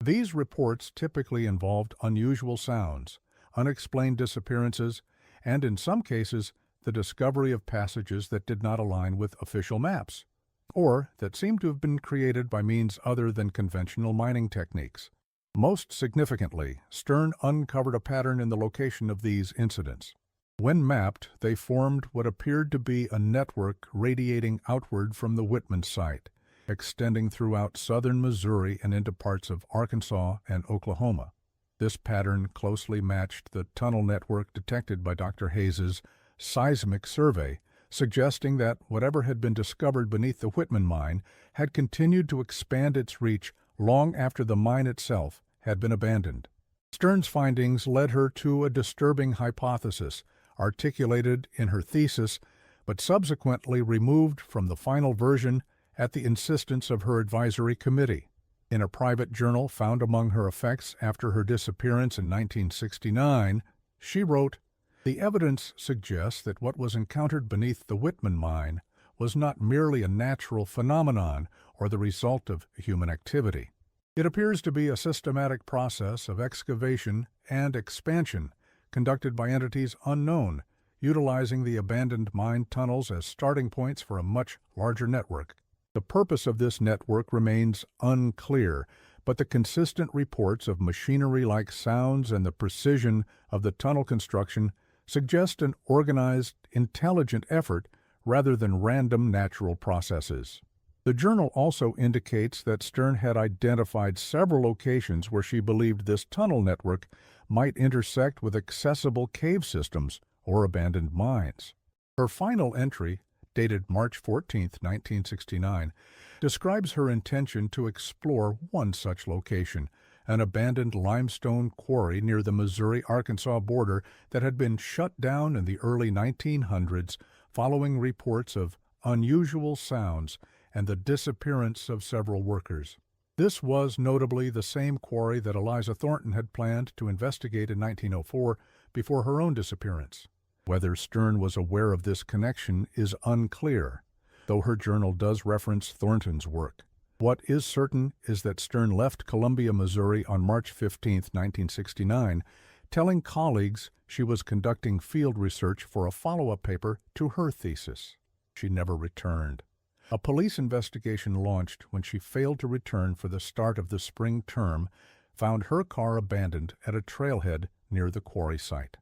These reports typically involved unusual sounds, unexplained disappearances, and in some cases, the discovery of passages that did not align with official maps, or that seemed to have been created by means other than conventional mining techniques. Most significantly, Stern uncovered a pattern in the location of these incidents. When mapped, they formed what appeared to be a network radiating outward from the Whitman site, extending throughout southern Missouri and into parts of Arkansas and Oklahoma. This pattern closely matched the tunnel network detected by Dr. Hayes's seismic survey, suggesting that whatever had been discovered beneath the Whitman mine had continued to expand its reach long after the mine itself had been abandoned. Stern's findings led her to a disturbing hypothesis, articulated in her thesis, but subsequently removed from the final version at the insistence of her advisory committee. In a private journal found among her effects after her disappearance in 1969, she wrote, "The evidence suggests that what was encountered beneath the Whitman mine was not merely a natural phenomenon or the result of human activity. It appears to be a systematic process of excavation and expansion conducted by entities unknown, utilizing the abandoned mine tunnels as starting points for a much larger network. The purpose of this network remains unclear, but the consistent reports of machinery-like sounds and the precision of the tunnel construction suggest an organized, intelligent effort rather than random natural processes." The journal also indicates that Stern had identified several locations where she believed this tunnel network might intersect with accessible cave systems or abandoned mines. Her final entry, dated March 14, 1969, describes her intention to explore one such location, an abandoned limestone quarry near the Missouri-Arkansas border that had been shut down in the early 1900s following reports of unusual sounds and the disappearance of several workers. This was notably the same quarry that Eliza Thornton had planned to investigate in 1904 before her own disappearance. Whether Stern was aware of this connection is unclear, though her journal does reference Thornton's work. What is certain is that Stern left Columbia, Missouri on March 15, 1969, telling colleagues she was conducting field research for a follow-up paper to her thesis. She never returned. A police investigation launched when she failed to return for the start of the spring term found her car abandoned at a trailhead near the quarry site.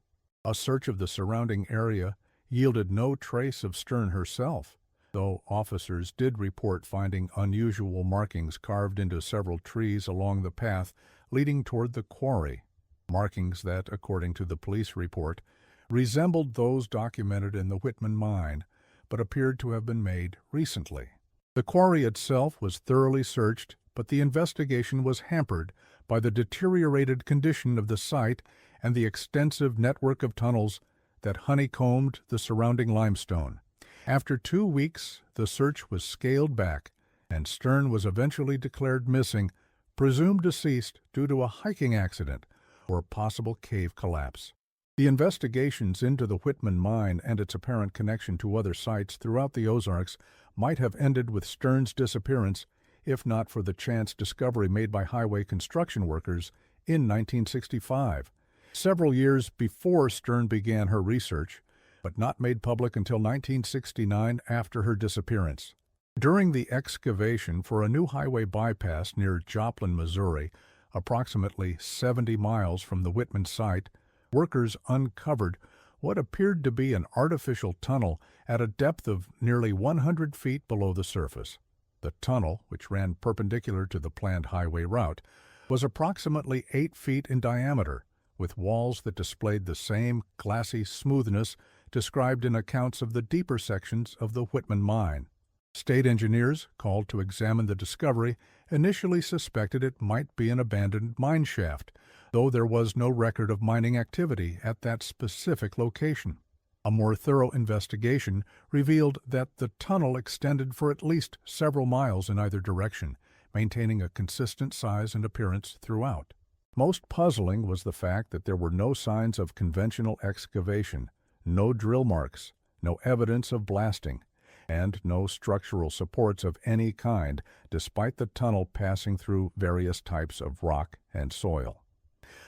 A search of the surrounding area yielded no trace of Stern herself, though officers did report finding unusual markings carved into several trees along the path leading toward the quarry, markings that, according to the police report, resembled those documented in the Whitman mine, but appeared to have been made recently. The quarry itself was thoroughly searched, but the investigation was hampered by the deteriorated condition of the site and the extensive network of tunnels that honeycombed the surrounding limestone. After 2 weeks, the search was scaled back, and Stern was eventually declared missing, presumed deceased due to a hiking accident or possible cave collapse. The investigations into the Whitman mine and its apparent connection to other sites throughout the Ozarks might have ended with Stern's disappearance if not for the chance discovery made by highway construction workers in 1965, several years before Stern began her research, but not made public until 1969 after her disappearance. During the excavation for a new highway bypass near Joplin, Missouri, approximately 70 miles from the Whitman site, workers uncovered what appeared to be an artificial tunnel at a depth of nearly 100 feet below the surface. The tunnel, which ran perpendicular to the planned highway route, was approximately 8 feet in diameter, with walls that displayed the same glassy smoothness described in accounts of the deeper sections of the Whitman mine. State engineers, called to examine the discovery, initially suspected it might be an abandoned mine shaft, though there was no record of mining activity at that specific location. A more thorough investigation revealed that the tunnel extended for at least several miles in either direction, maintaining a consistent size and appearance throughout. Most puzzling was the fact that there were no signs of conventional excavation, no drill marks, no evidence of blasting, and no structural supports of any kind, despite the tunnel passing through various types of rock and soil.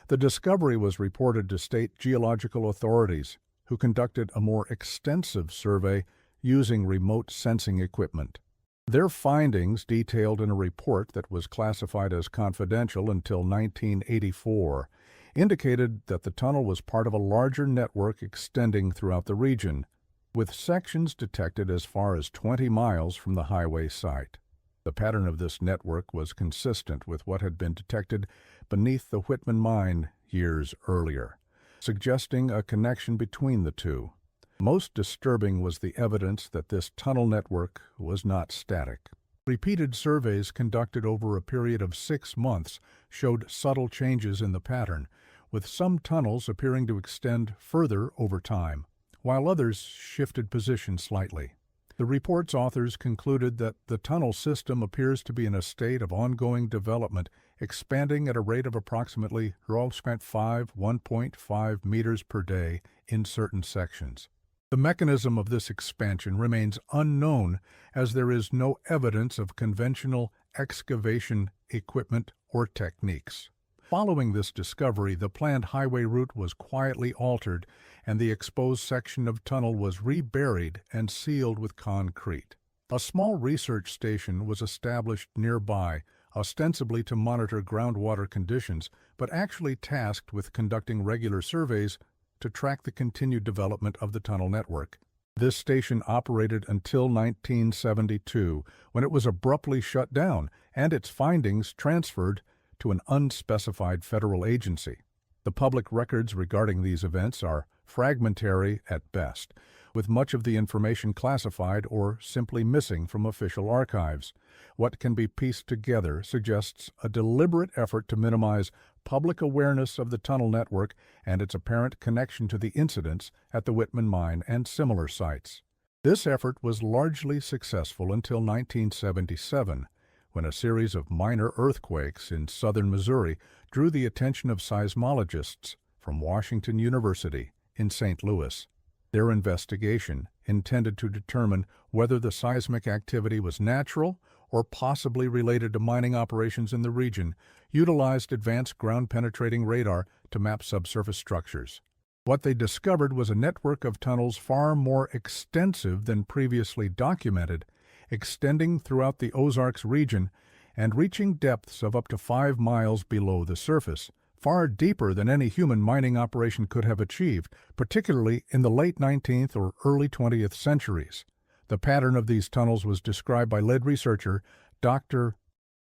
The discovery was reported to state geological authorities, who conducted a more extensive survey using remote sensing equipment. Their findings, detailed in a report that was classified as confidential until 1984, indicated that the tunnel was part of a larger network extending throughout the region, with sections detected as far as 20 miles from the highway site. The pattern of this network was consistent with what had been detected beneath the Whitman mine years earlier, suggesting a connection between the two. Most disturbing was the evidence that this tunnel network was not static. Repeated surveys conducted over a period of 6 months showed subtle changes in the pattern, with some tunnels appearing to extend further over time, while others shifted position slightly. The report's authors concluded that the tunnel system appears to be in a state of ongoing development, expanding at a rate of approximately 1.5 meters per day in certain sections. The mechanism of this expansion remains unknown, as there is no evidence of conventional excavation equipment or techniques. Following this discovery, the planned highway route was quietly altered, and the exposed section of tunnel was reburied and sealed with concrete. A small research station was established nearby, ostensibly to monitor groundwater conditions, but actually tasked with conducting regular surveys to track the continued development of the tunnel network. This station operated until 1972, when it was abruptly shut down and its findings transferred to an unspecified federal agency. The public records regarding these events are fragmentary at best, with much of the information classified or simply missing from official archives. What can be pieced together suggests a deliberate effort to minimize public awareness of the tunnel network and its apparent connection to the incidents at the Whitman Mine and similar sites. This effort was largely successful until 1977, when a series of minor earthquakes in southern Missouri drew the attention of seismologists from Washington University in St. Louis. Their investigation, intended to determine whether the seismic activity was natural or possibly related to mining operations in the region, utilized advanced ground-penetrating radar to map subsurface structures. What they discovered was a network of tunnels far more extensive than previously documented, extending throughout the Ozarks region and reaching depths of up to 5 miles below the surface, far deeper than any human mining operation could have achieved, particularly in the late 19th or early 20th centuries. The pattern of these tunnels was described by lead researcher Dr.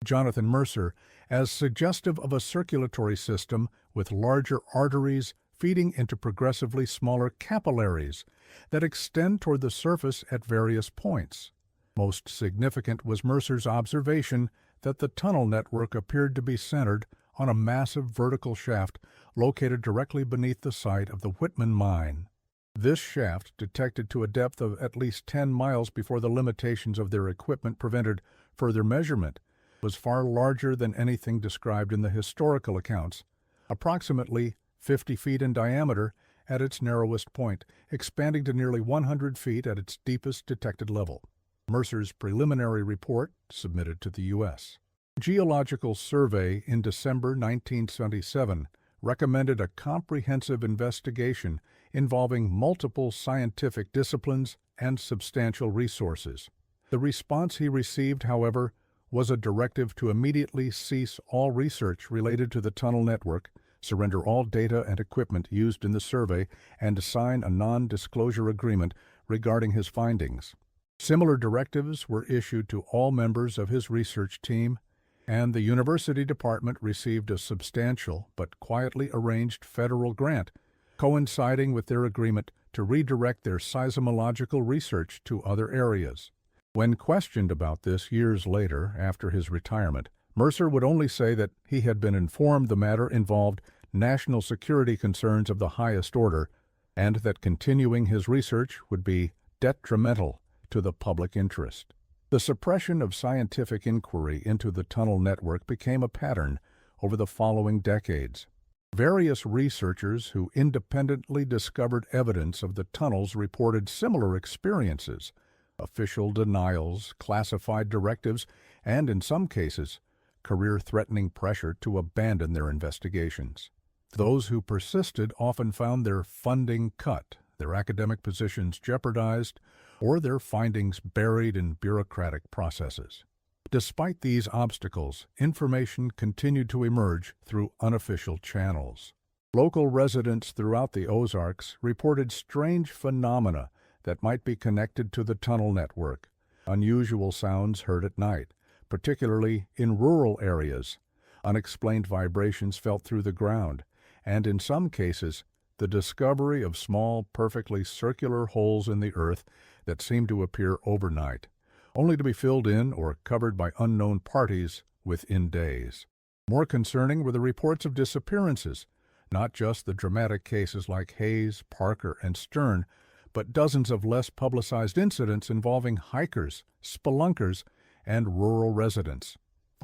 Jonathan Mercer as suggestive of a circulatory system with larger arteries feeding into progressively smaller capillaries that extend toward the surface at various points. Most significant was Mercer's observation that the tunnel network appeared to be centered on a massive vertical shaft located directly beneath the site of the Whitman Mine. This shaft, detected to a depth of at least 10 miles before the limitations of their equipment prevented further measurement, was far larger than anything described in the historical accounts, approximately 50 feet in diameter at its narrowest point, expanding to nearly 100 feet at its deepest detected level. Mercer's preliminary report, submitted to the U.S. Geological Survey in December 1977, recommended a comprehensive investigation involving multiple scientific disciplines and substantial resources. The response he received, however, was a directive to immediately cease all research related to the tunnel network, surrender all data and equipment used in the survey, and sign a non-disclosure agreement regarding his findings. Similar directives were issued to all members of his research team, and the university department received a substantial but quietly arranged federal grant, coinciding with their agreement to redirect their seismological research to other areas. When questioned about this years later, after his retirement, Mercer would only say that he had been informed the matter involved national security concerns of the highest order, and that continuing his research would be detrimental to the public interest. The suppression of scientific inquiry into the tunnel network became a pattern over the following decades. Various researchers who independently discovered evidence of the tunnels reported similar experiences: official denials, classified directives, and, in some cases, career-threatening pressure to abandon their investigations. Those who persisted often found their funding cut, their academic positions jeopardized, or their findings buried in bureaucratic processes. Despite these obstacles, information continued to emerge through unofficial channels. Local residents throughout the Ozarks reported strange phenomena that might be connected to the tunnel network. Unusual sounds heard at night, particularly in rural areas, unexplained vibrations felt through the ground, and in some cases, the discovery of small, perfectly circular holes in the earth that seemed to appear overnight, only to be filled in or covered by unknown parties within days. More concerning were the reports of disappearances, not just the dramatic cases like Hayes, Parker, and Stern, but dozens of less publicized incidents involving hikers, spelunkers, and rural residents.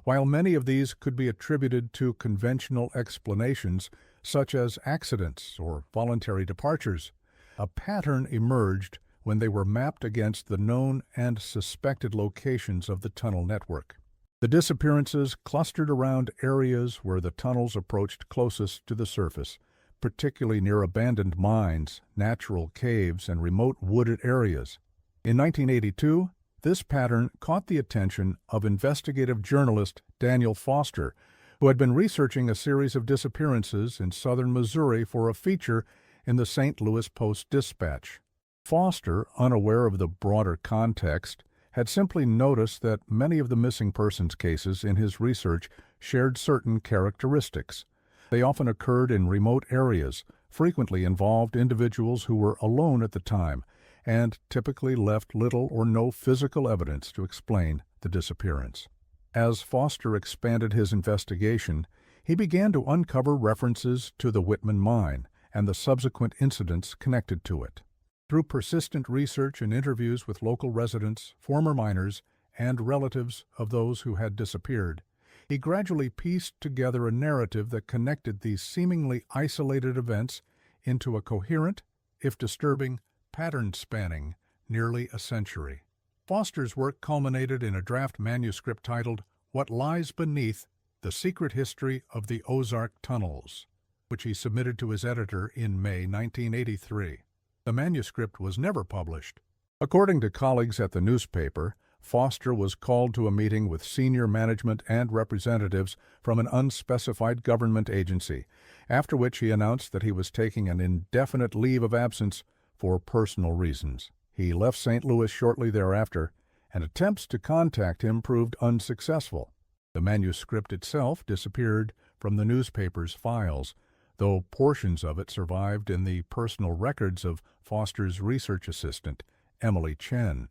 While many of these could be attributed to conventional explanations, such as accidents or voluntary departures, a pattern emerged when they were mapped against the known and suspected locations of the tunnel network. The disappearances clustered around areas where the tunnels approached closest to the surface, particularly near abandoned mines, natural caves, and remote wooded areas. In 1982, this pattern caught the attention of investigative journalist Daniel Foster, who had been researching a series of disappearances in southern Missouri for a feature in the St. Louis Post-Dispatch. Foster, unaware of the broader context, had simply noticed that many of the missing persons cases in his research shared certain characteristics. They often occurred in remote areas, frequently involved individuals who were alone at the time, and typically left little or no physical evidence to explain the disappearance. As Foster expanded his investigation, he began to uncover references to the Whitman mine and the subsequent incidents connected to it. Through persistent research and interviews with local residents, former miners, and relatives of those who had disappeared, he gradually pieced together a narrative that connected these seemingly isolated events into a coherent, if disturbing, pattern spanning nearly a century. Foster's work culminated in a draft manuscript titled "What Lies Beneath: The Secret History of the Ozark Tunnels," which he submitted to his editor in May 1983. The manuscript was never published. According to colleagues at the newspaper, Foster was called to a meeting with senior management and representatives from an unspecified government agency, after which he announced that he was taking an indefinite leave of absence for personal reasons. He left St. Louis shortly thereafter, and attempts to contact him proved unsuccessful. The manuscript itself disappeared from the newspaper's files, though portions of it survived in the personal records of Foster's research assistant, Emily Chen.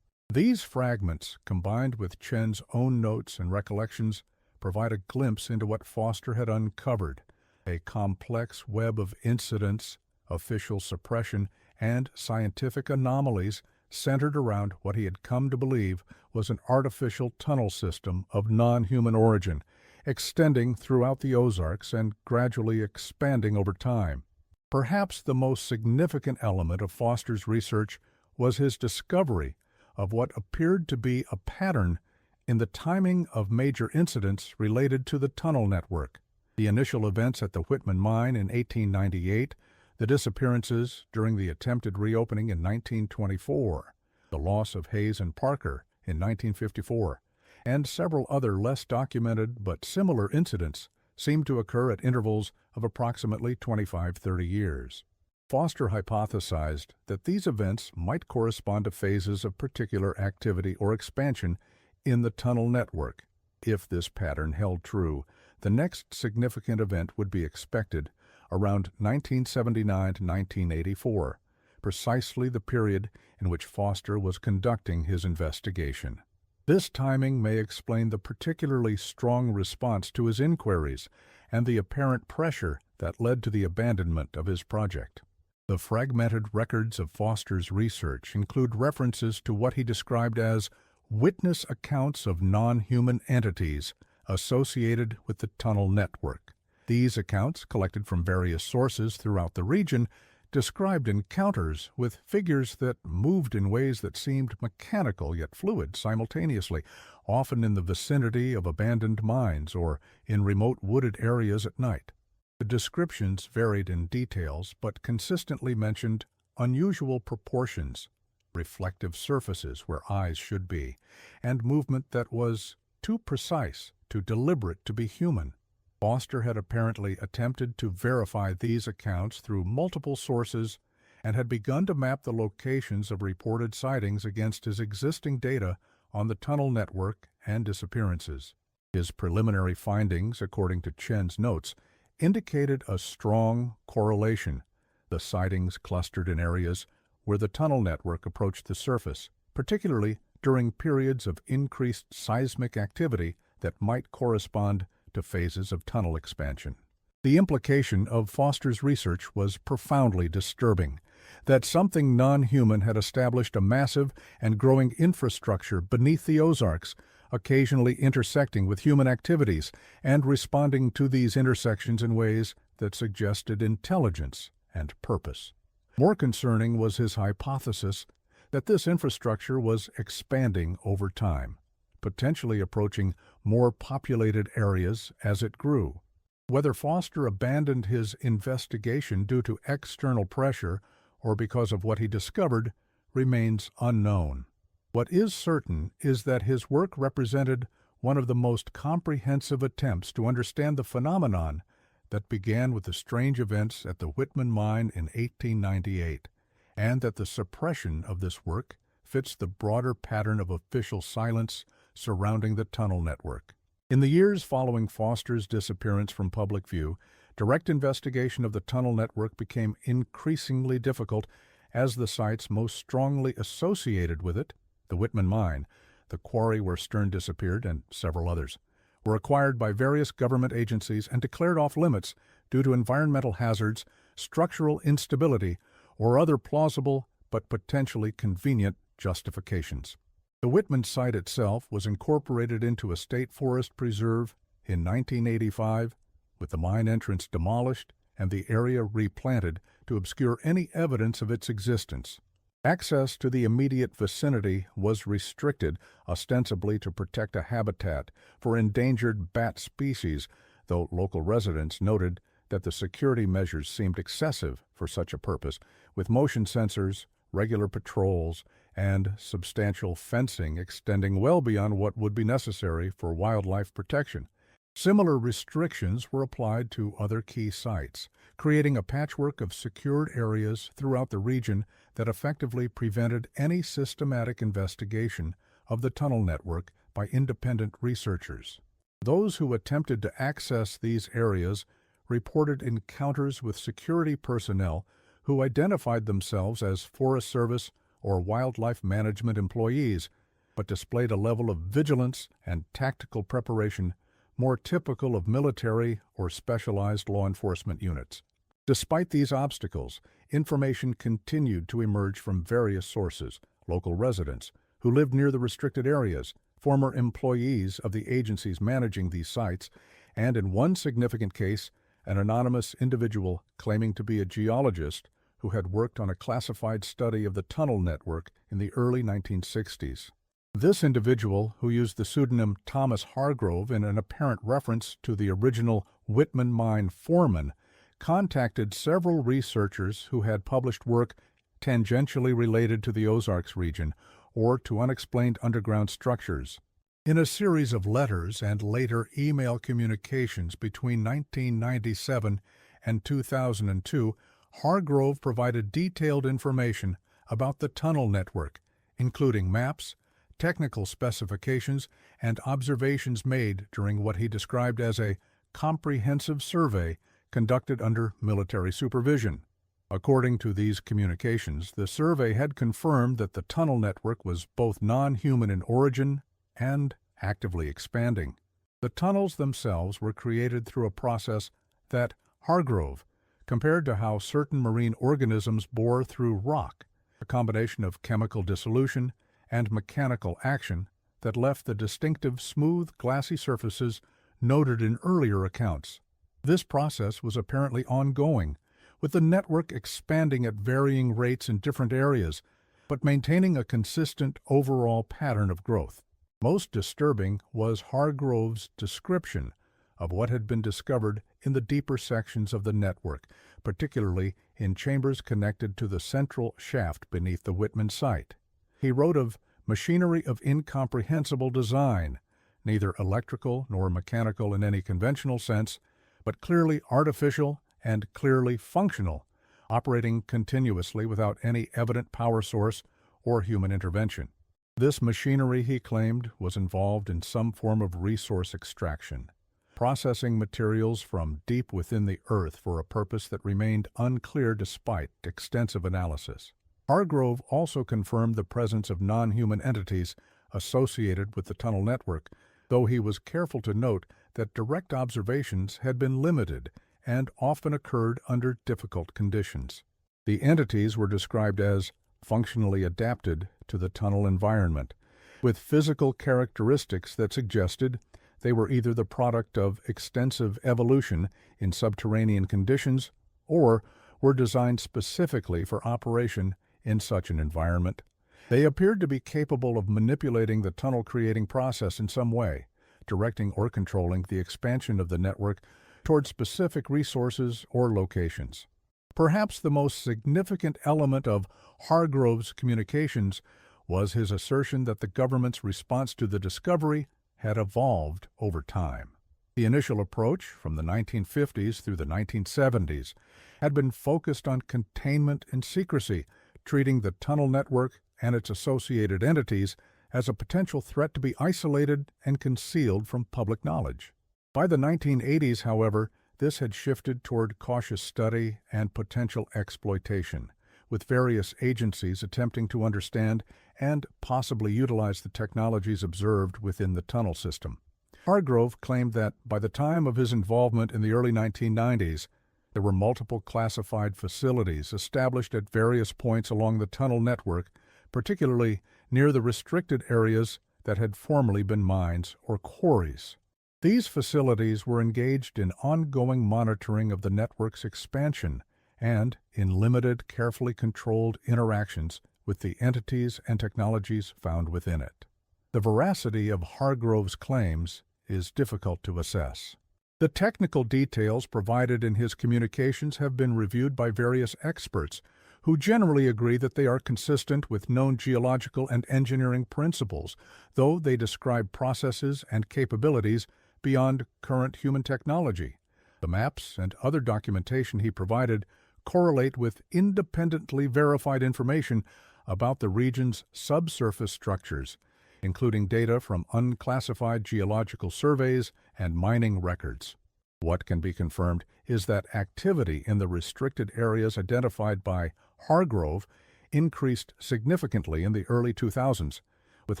These fragments, combined with Chen's own notes and recollections, provide a glimpse into what Foster had uncovered, a complex web of incidents, official suppression, and scientific anomalies centered around what he had come to believe was an artificial tunnel system of non-human origin, extending throughout the Ozarks and gradually expanding over time. Perhaps the most significant element of Foster's research was his discovery of what appeared to be a pattern in the timing of major incidents related to the tunnel network. The initial events at the Whitman mine in 1898, the disappearances during the attempted reopening in 1924, the loss of Hayes and Parker in 1954, and several other less documented but similar incidents seemed to occur at intervals of approximately 25-30 years. Foster hypothesized that these events might correspond to phases of particular activity or expansion in the tunnel network. If this pattern held true, the next significant event would be expected around 1979 to 1984, precisely the period in which Foster was conducting his investigation. This timing may explain the particularly strong response to his inquiries and the apparent pressure that led to the abandonment of his project. The fragmented records of Foster's research include references to what he described as witness accounts of non-human entities associated with the tunnel network. These accounts, collected from various sources throughout the region, described encounters with figures that moved in ways that seemed mechanical yet fluid simultaneously, often in the vicinity of abandoned mines or in remote wooded areas at night. The descriptions varied in details but consistently mentioned unusual proportions, reflective surfaces where eyes should be, and movement that was too precise, too deliberate to be human. Foster had apparently attempted to verify these accounts through multiple sources and had begun to map the locations of reported sightings against his existing data on the tunnel network and disappearances. His preliminary findings, according to Chen's notes, indicated a strong correlation. The sightings clustered in areas where the tunnel network approached the surface, particularly during periods of increased seismic activity that might correspond to phases of tunnel expansion. The implication of Foster's research was profoundly disturbing, that something non-human had established a massive and growing infrastructure beneath the Ozarks, occasionally intersecting with human activities and responding to these intersections in ways that suggested intelligence and purpose. More concerning was his hypothesis that this infrastructure was expanding over time, potentially approaching more populated areas as it grew. Whether Foster abandoned his investigation due to external pressure or because of what he discovered remains unknown. What is certain is that his work represented one of the most comprehensive attempts to understand the phenomenon that began with the strange events at the Whitman mine in 1898 and that the suppression of this work fits the broader pattern of official silence surrounding the tunnel network. In the years following Foster's disappearance from public view, direct investigation of the tunnel network became increasingly difficult as the sites most strongly associated with it, the Whitman Mine, the quarry where Stern disappeared, and several others, were acquired by various government agencies and declared off-limits due to environmental hazards, structural instability, or other plausible but potentially convenient justifications. The Whitman site itself was incorporated into a state forest preserve in 1985, with the mine entrance demolished and the area replanted to obscure any evidence of its existence. Access to the immediate vicinity was restricted, ostensibly to protect a habitat for endangered bat species, though local residents noted that the security measures seemed excessive for such a purpose, with motion sensors, regular patrols, and substantial fencing extending well beyond what would be necessary for wildlife protection. Similar restrictions were applied to other key sites, creating a patchwork of secured areas throughout the region that effectively prevented any systematic investigation of the tunnel network by independent researchers. Those who attempted to access these areas reported encounters with security personnel who identified themselves as Forest Service or wildlife management employees, but displayed a level of vigilance and tactical preparation more typical of military or specialized law enforcement units. Despite these obstacles, information continued to emerge from various sources: local residents who lived near the restricted areas, former employees of the agencies managing these sites, and in one significant case, an anonymous individual claiming to be a geologist who had worked on a classified study of the tunnel network in the early 1960s. This individual, who used the pseudonym Thomas Hargrove in an apparent reference to the original Whitman Mine foreman, contacted several researchers who had published work tangentially related to the Ozarks region or to unexplained underground structures. In a series of letters and later email communications between 1997 and 2002, Hargrove provided detailed information about the tunnel network, including maps, technical specifications, and observations made during what he described as a comprehensive survey conducted under military supervision. According to these communications, the survey had confirmed that the tunnel network was both non-human in origin and actively expanding. The tunnels themselves were created through a process that Hargrove compared to how certain marine organisms bore through rock, a combination of chemical dissolution and mechanical action that left the distinctive smooth, glassy surfaces noted in earlier accounts. This process was apparently ongoing, with the network expanding at varying rates in different areas, but maintaining a consistent overall pattern of growth. Most disturbing was Hargrove's description of what had been discovered in the deeper sections of the network, particularly in chambers connected to the central shaft beneath the Whitman site. He wrote of machinery of incomprehensible design, neither electrical nor mechanical in any conventional sense, but clearly artificial and clearly functional, operating continuously without any evident power source or human intervention. This machinery, he claimed, was involved in some form of resource extraction, processing materials from deep within the earth for a purpose that remained unclear despite extensive analysis. Hargrove also confirmed the presence of non-human entities associated with the tunnel network, though he was careful to note that direct observations had been limited and often occurred under difficult conditions. The entities were described as functionally adapted to the tunnel environment, with physical characteristics that suggested they were either the product of extensive evolution in subterranean conditions or were designed specifically for operation in such an environment. They appeared to be capable of manipulating the tunnel-creating process in some way, directing or controlling the expansion of the network toward specific resources or locations. Perhaps the most significant element of Hargrove's communications was his assertion that the government's response to the discovery had evolved over time. The initial approach, from the 1950s through the 1970s, had been focused on containment and secrecy treating the tunnel network and its associated entities as a potential threat to be isolated and concealed from public knowledge. By the 1980s, however, this had shifted toward cautious study and potential exploitation, with various agencies attempting to understand and possibly utilize the technologies observed within the tunnel system. Hargrove claimed that by the time of his involvement in the early 1990s, there were multiple classified facilities established at various points along the tunnel network, particularly near the restricted areas that had formerly been mines or quarries. These facilities were engaged in ongoing monitoring of the network's expansion and in limited, carefully controlled interactions with the entities and technologies found within it. The veracity of Hargrove's claims is difficult to assess. The technical details provided in his communications have been reviewed by various experts, who generally agree that they are consistent with known geological and engineering principles, though they describe processes and capabilities beyond current human technology. The maps and other documentation he provided correlate with independently verified information about the region's subsurface structures, including data from unclassified geological surveys and mining records. What can be confirmed is that activity in the restricted areas identified by Hargrove increased significantly in the early 2000s, with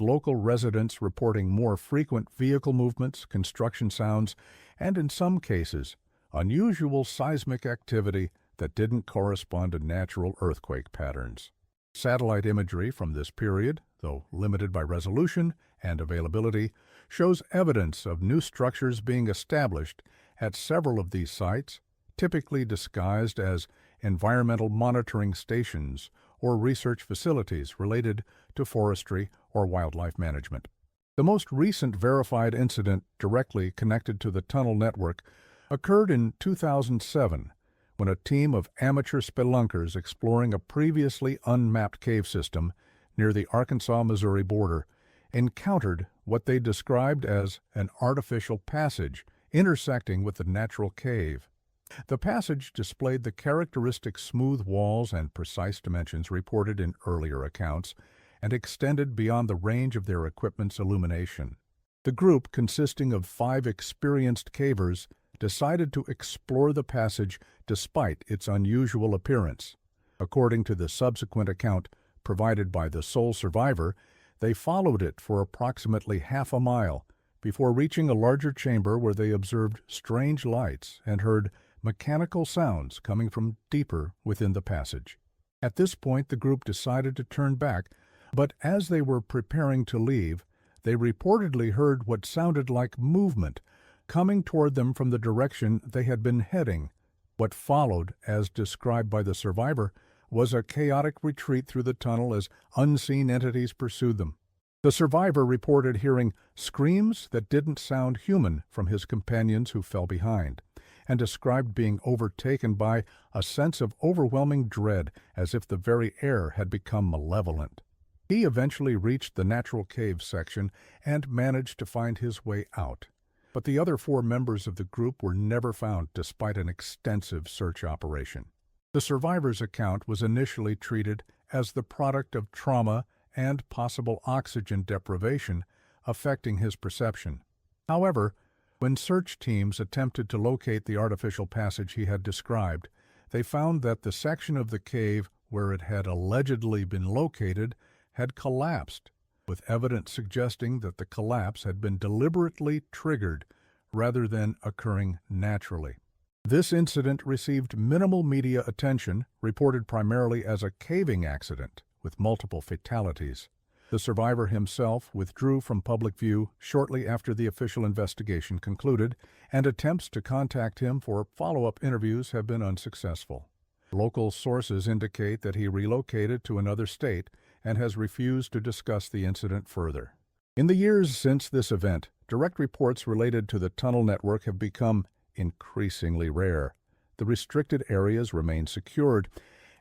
local residents reporting more frequent vehicle movements, construction sounds, and in some cases, unusual seismic activity that didn't correspond to natural earthquake patterns. Satellite imagery from this period, though limited by resolution and availability, shows evidence of new structures being established at several of these sites, typically disguised as environmental monitoring stations or research facilities related to forestry or wildlife management. The most recent verified incident directly connected to the tunnel network occurred in 2007, when a team of amateur spelunkers exploring a previously unmapped cave system near the Arkansas-Missouri border encountered what they described as an artificial passage intersecting with the natural cave. The passage displayed the characteristic smooth walls and precise dimensions reported in earlier accounts and extended beyond the range of their equipment's illumination. The group, consisting of 5 experienced cavers, decided to explore the passage despite its unusual appearance. According to the subsequent account provided by the sole survivor, they followed it for approximately half a mile before reaching a larger chamber where they observed strange lights and heard mechanical sounds coming from deeper within the passage. At this point, the group decided to turn back, but as they were preparing to leave, they reportedly heard what sounded like movement coming toward them from the direction they had been heading. What followed, as described by the survivor, was a chaotic retreat through the tunnel as unseen entities pursued them. The survivor reported hearing screams that didn't sound human from his companions who fell behind, and described being overtaken by a sense of overwhelming dread, as if the very air had become malevolent. He eventually reached the natural cave section and managed to find his way out, but the other 4 members of the group were never found despite an extensive search operation. The survivor's account was initially treated as the product of trauma and possible oxygen deprivation affecting his perception. However, when search teams attempted to locate the artificial passage he had described, they found that the section of the cave where it had allegedly been located had collapsed, with evidence suggesting that the collapse had been deliberately triggered rather than occurring naturally. This incident received minimal media attention, reported primarily as a caving accident with multiple fatalities. The survivor himself withdrew from public view shortly after the official investigation concluded, and attempts to contact him for follow-up interviews have been unsuccessful. Local sources indicate that he relocated to another state and has refused to discuss the incident further. In the years since this event, direct reports related to the tunnel network have become increasingly rare. The restricted areas remain secured,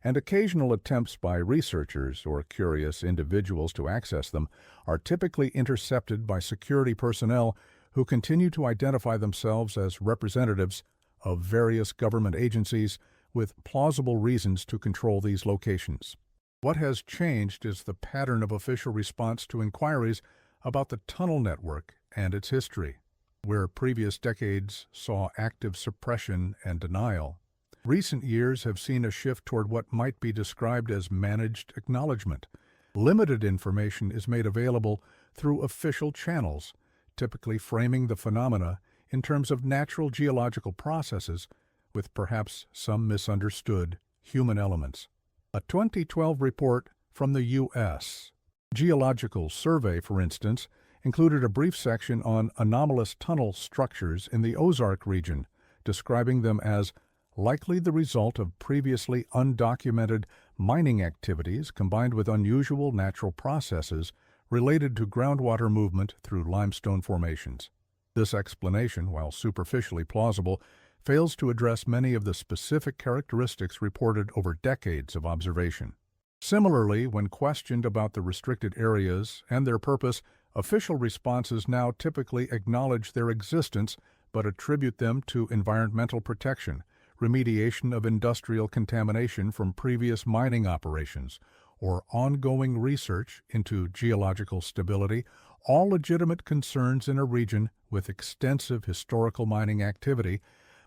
and occasional attempts by researchers or curious individuals to access them are typically intercepted by security personnel who continue to identify themselves as representatives of various government agencies with plausible reasons to control these locations. What has changed is the pattern of official response to inquiries about the tunnel network and its history. Where previous decades saw active suppression and denial, recent years have seen a shift toward what might be described as managed acknowledgement. Limited information is made available through official channels, typically framing the phenomena in terms of natural geological processes, with perhaps some misunderstood human elements. A 2012 report from the U.S. Geological Survey, for instance, included a brief section on anomalous tunnel structures in the Ozark region, describing them as likely the result of previously undocumented mining activities combined with unusual natural processes related to groundwater movement through limestone formations. This explanation, while superficially plausible, fails to address many of the specific characteristics reported over decades of observation. Similarly, when questioned about the restricted areas and their purpose, official responses now typically acknowledge their existence but attribute them to environmental protection, remediation of industrial contamination from previous mining operations, or ongoing research into geological stability, all legitimate concerns in a region with extensive historical mining activity,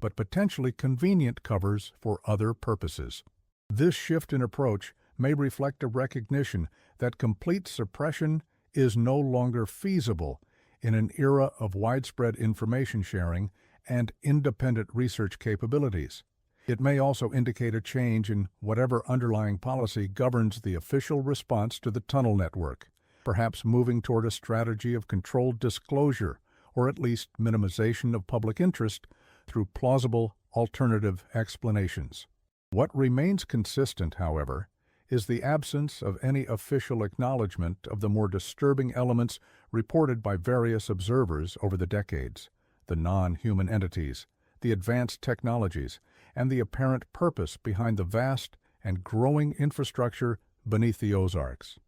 but potentially convenient covers for other purposes. This shift in approach may reflect a recognition that complete suppression is no longer feasible in an era of widespread information sharing and independent research capabilities. It may also indicate a change in whatever underlying policy governs the official response to the tunnel network, perhaps moving toward a strategy of controlled disclosure or at least minimization of public interest through plausible alternative explanations. What remains consistent, however, is the absence of any official acknowledgement of the more disturbing elements reported by various observers over the decades, the non-human entities, the advanced technologies, and the apparent purpose behind the vast and growing infrastructure beneath the Ozarks.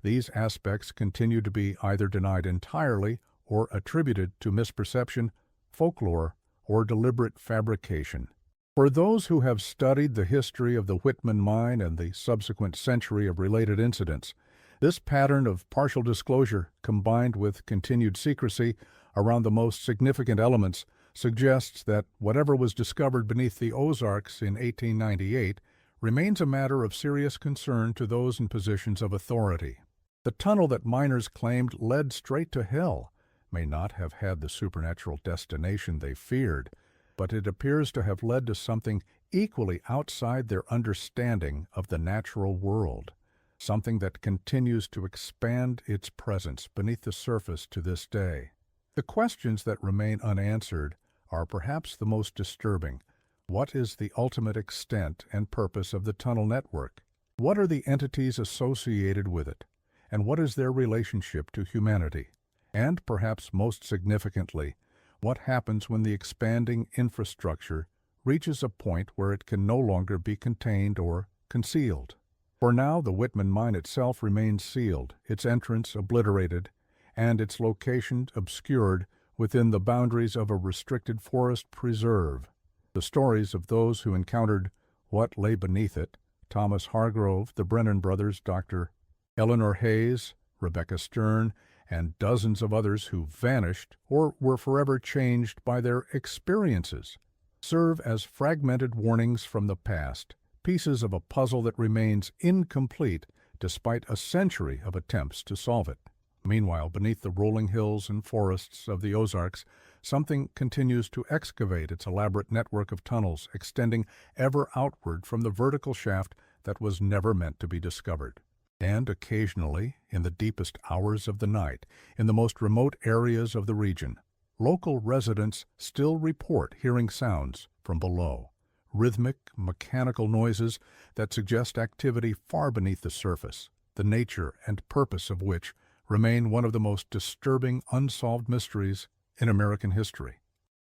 These aspects continue to be either denied entirely or attributed to misperception, folklore, or deliberate fabrication. For those who have studied the history of the Whitman mine and the subsequent century of related incidents, this pattern of partial disclosure combined with continued secrecy around the most significant elements suggests that whatever was discovered beneath the Ozarks in 1898 remains a matter of serious concern to those in positions of authority. The tunnel that miners claimed led straight to hell may not have had the supernatural destination they feared, but it appears to have led to something equally outside their understanding of the natural world, something that continues to expand its presence beneath the surface to this day. The questions that remain unanswered are perhaps the most disturbing. What is the ultimate extent and purpose of the tunnel network? What are the entities associated with it? And what is their relationship to humanity? And perhaps most significantly, what happens when the expanding infrastructure reaches a point where it can no longer be contained or concealed? For now, the Whitman mine itself remains sealed, its entrance obliterated, and its location obscured within the boundaries of a restricted forest preserve. The stories of those who encountered what lay beneath it, Thomas Hargrove, the Brennan brothers, Dr. Eleanor Hayes, Rebecca Stern, and dozens of others who vanished or were forever changed by their experiences, serve as fragmented warnings from the past, pieces of a puzzle that remains incomplete despite a century of attempts to solve it. Meanwhile, beneath the rolling hills and forests of the Ozarks, something continues to excavate its elaborate network of tunnels extending ever outward from the vertical shaft that was never meant to be discovered. And occasionally, in the deepest hours of the night, in the most remote areas of the region, local residents still report hearing sounds from below, rhythmic, mechanical noises that suggest activity far beneath the surface, the nature and purpose of which remain one of the most disturbing unsolved mysteries in American history.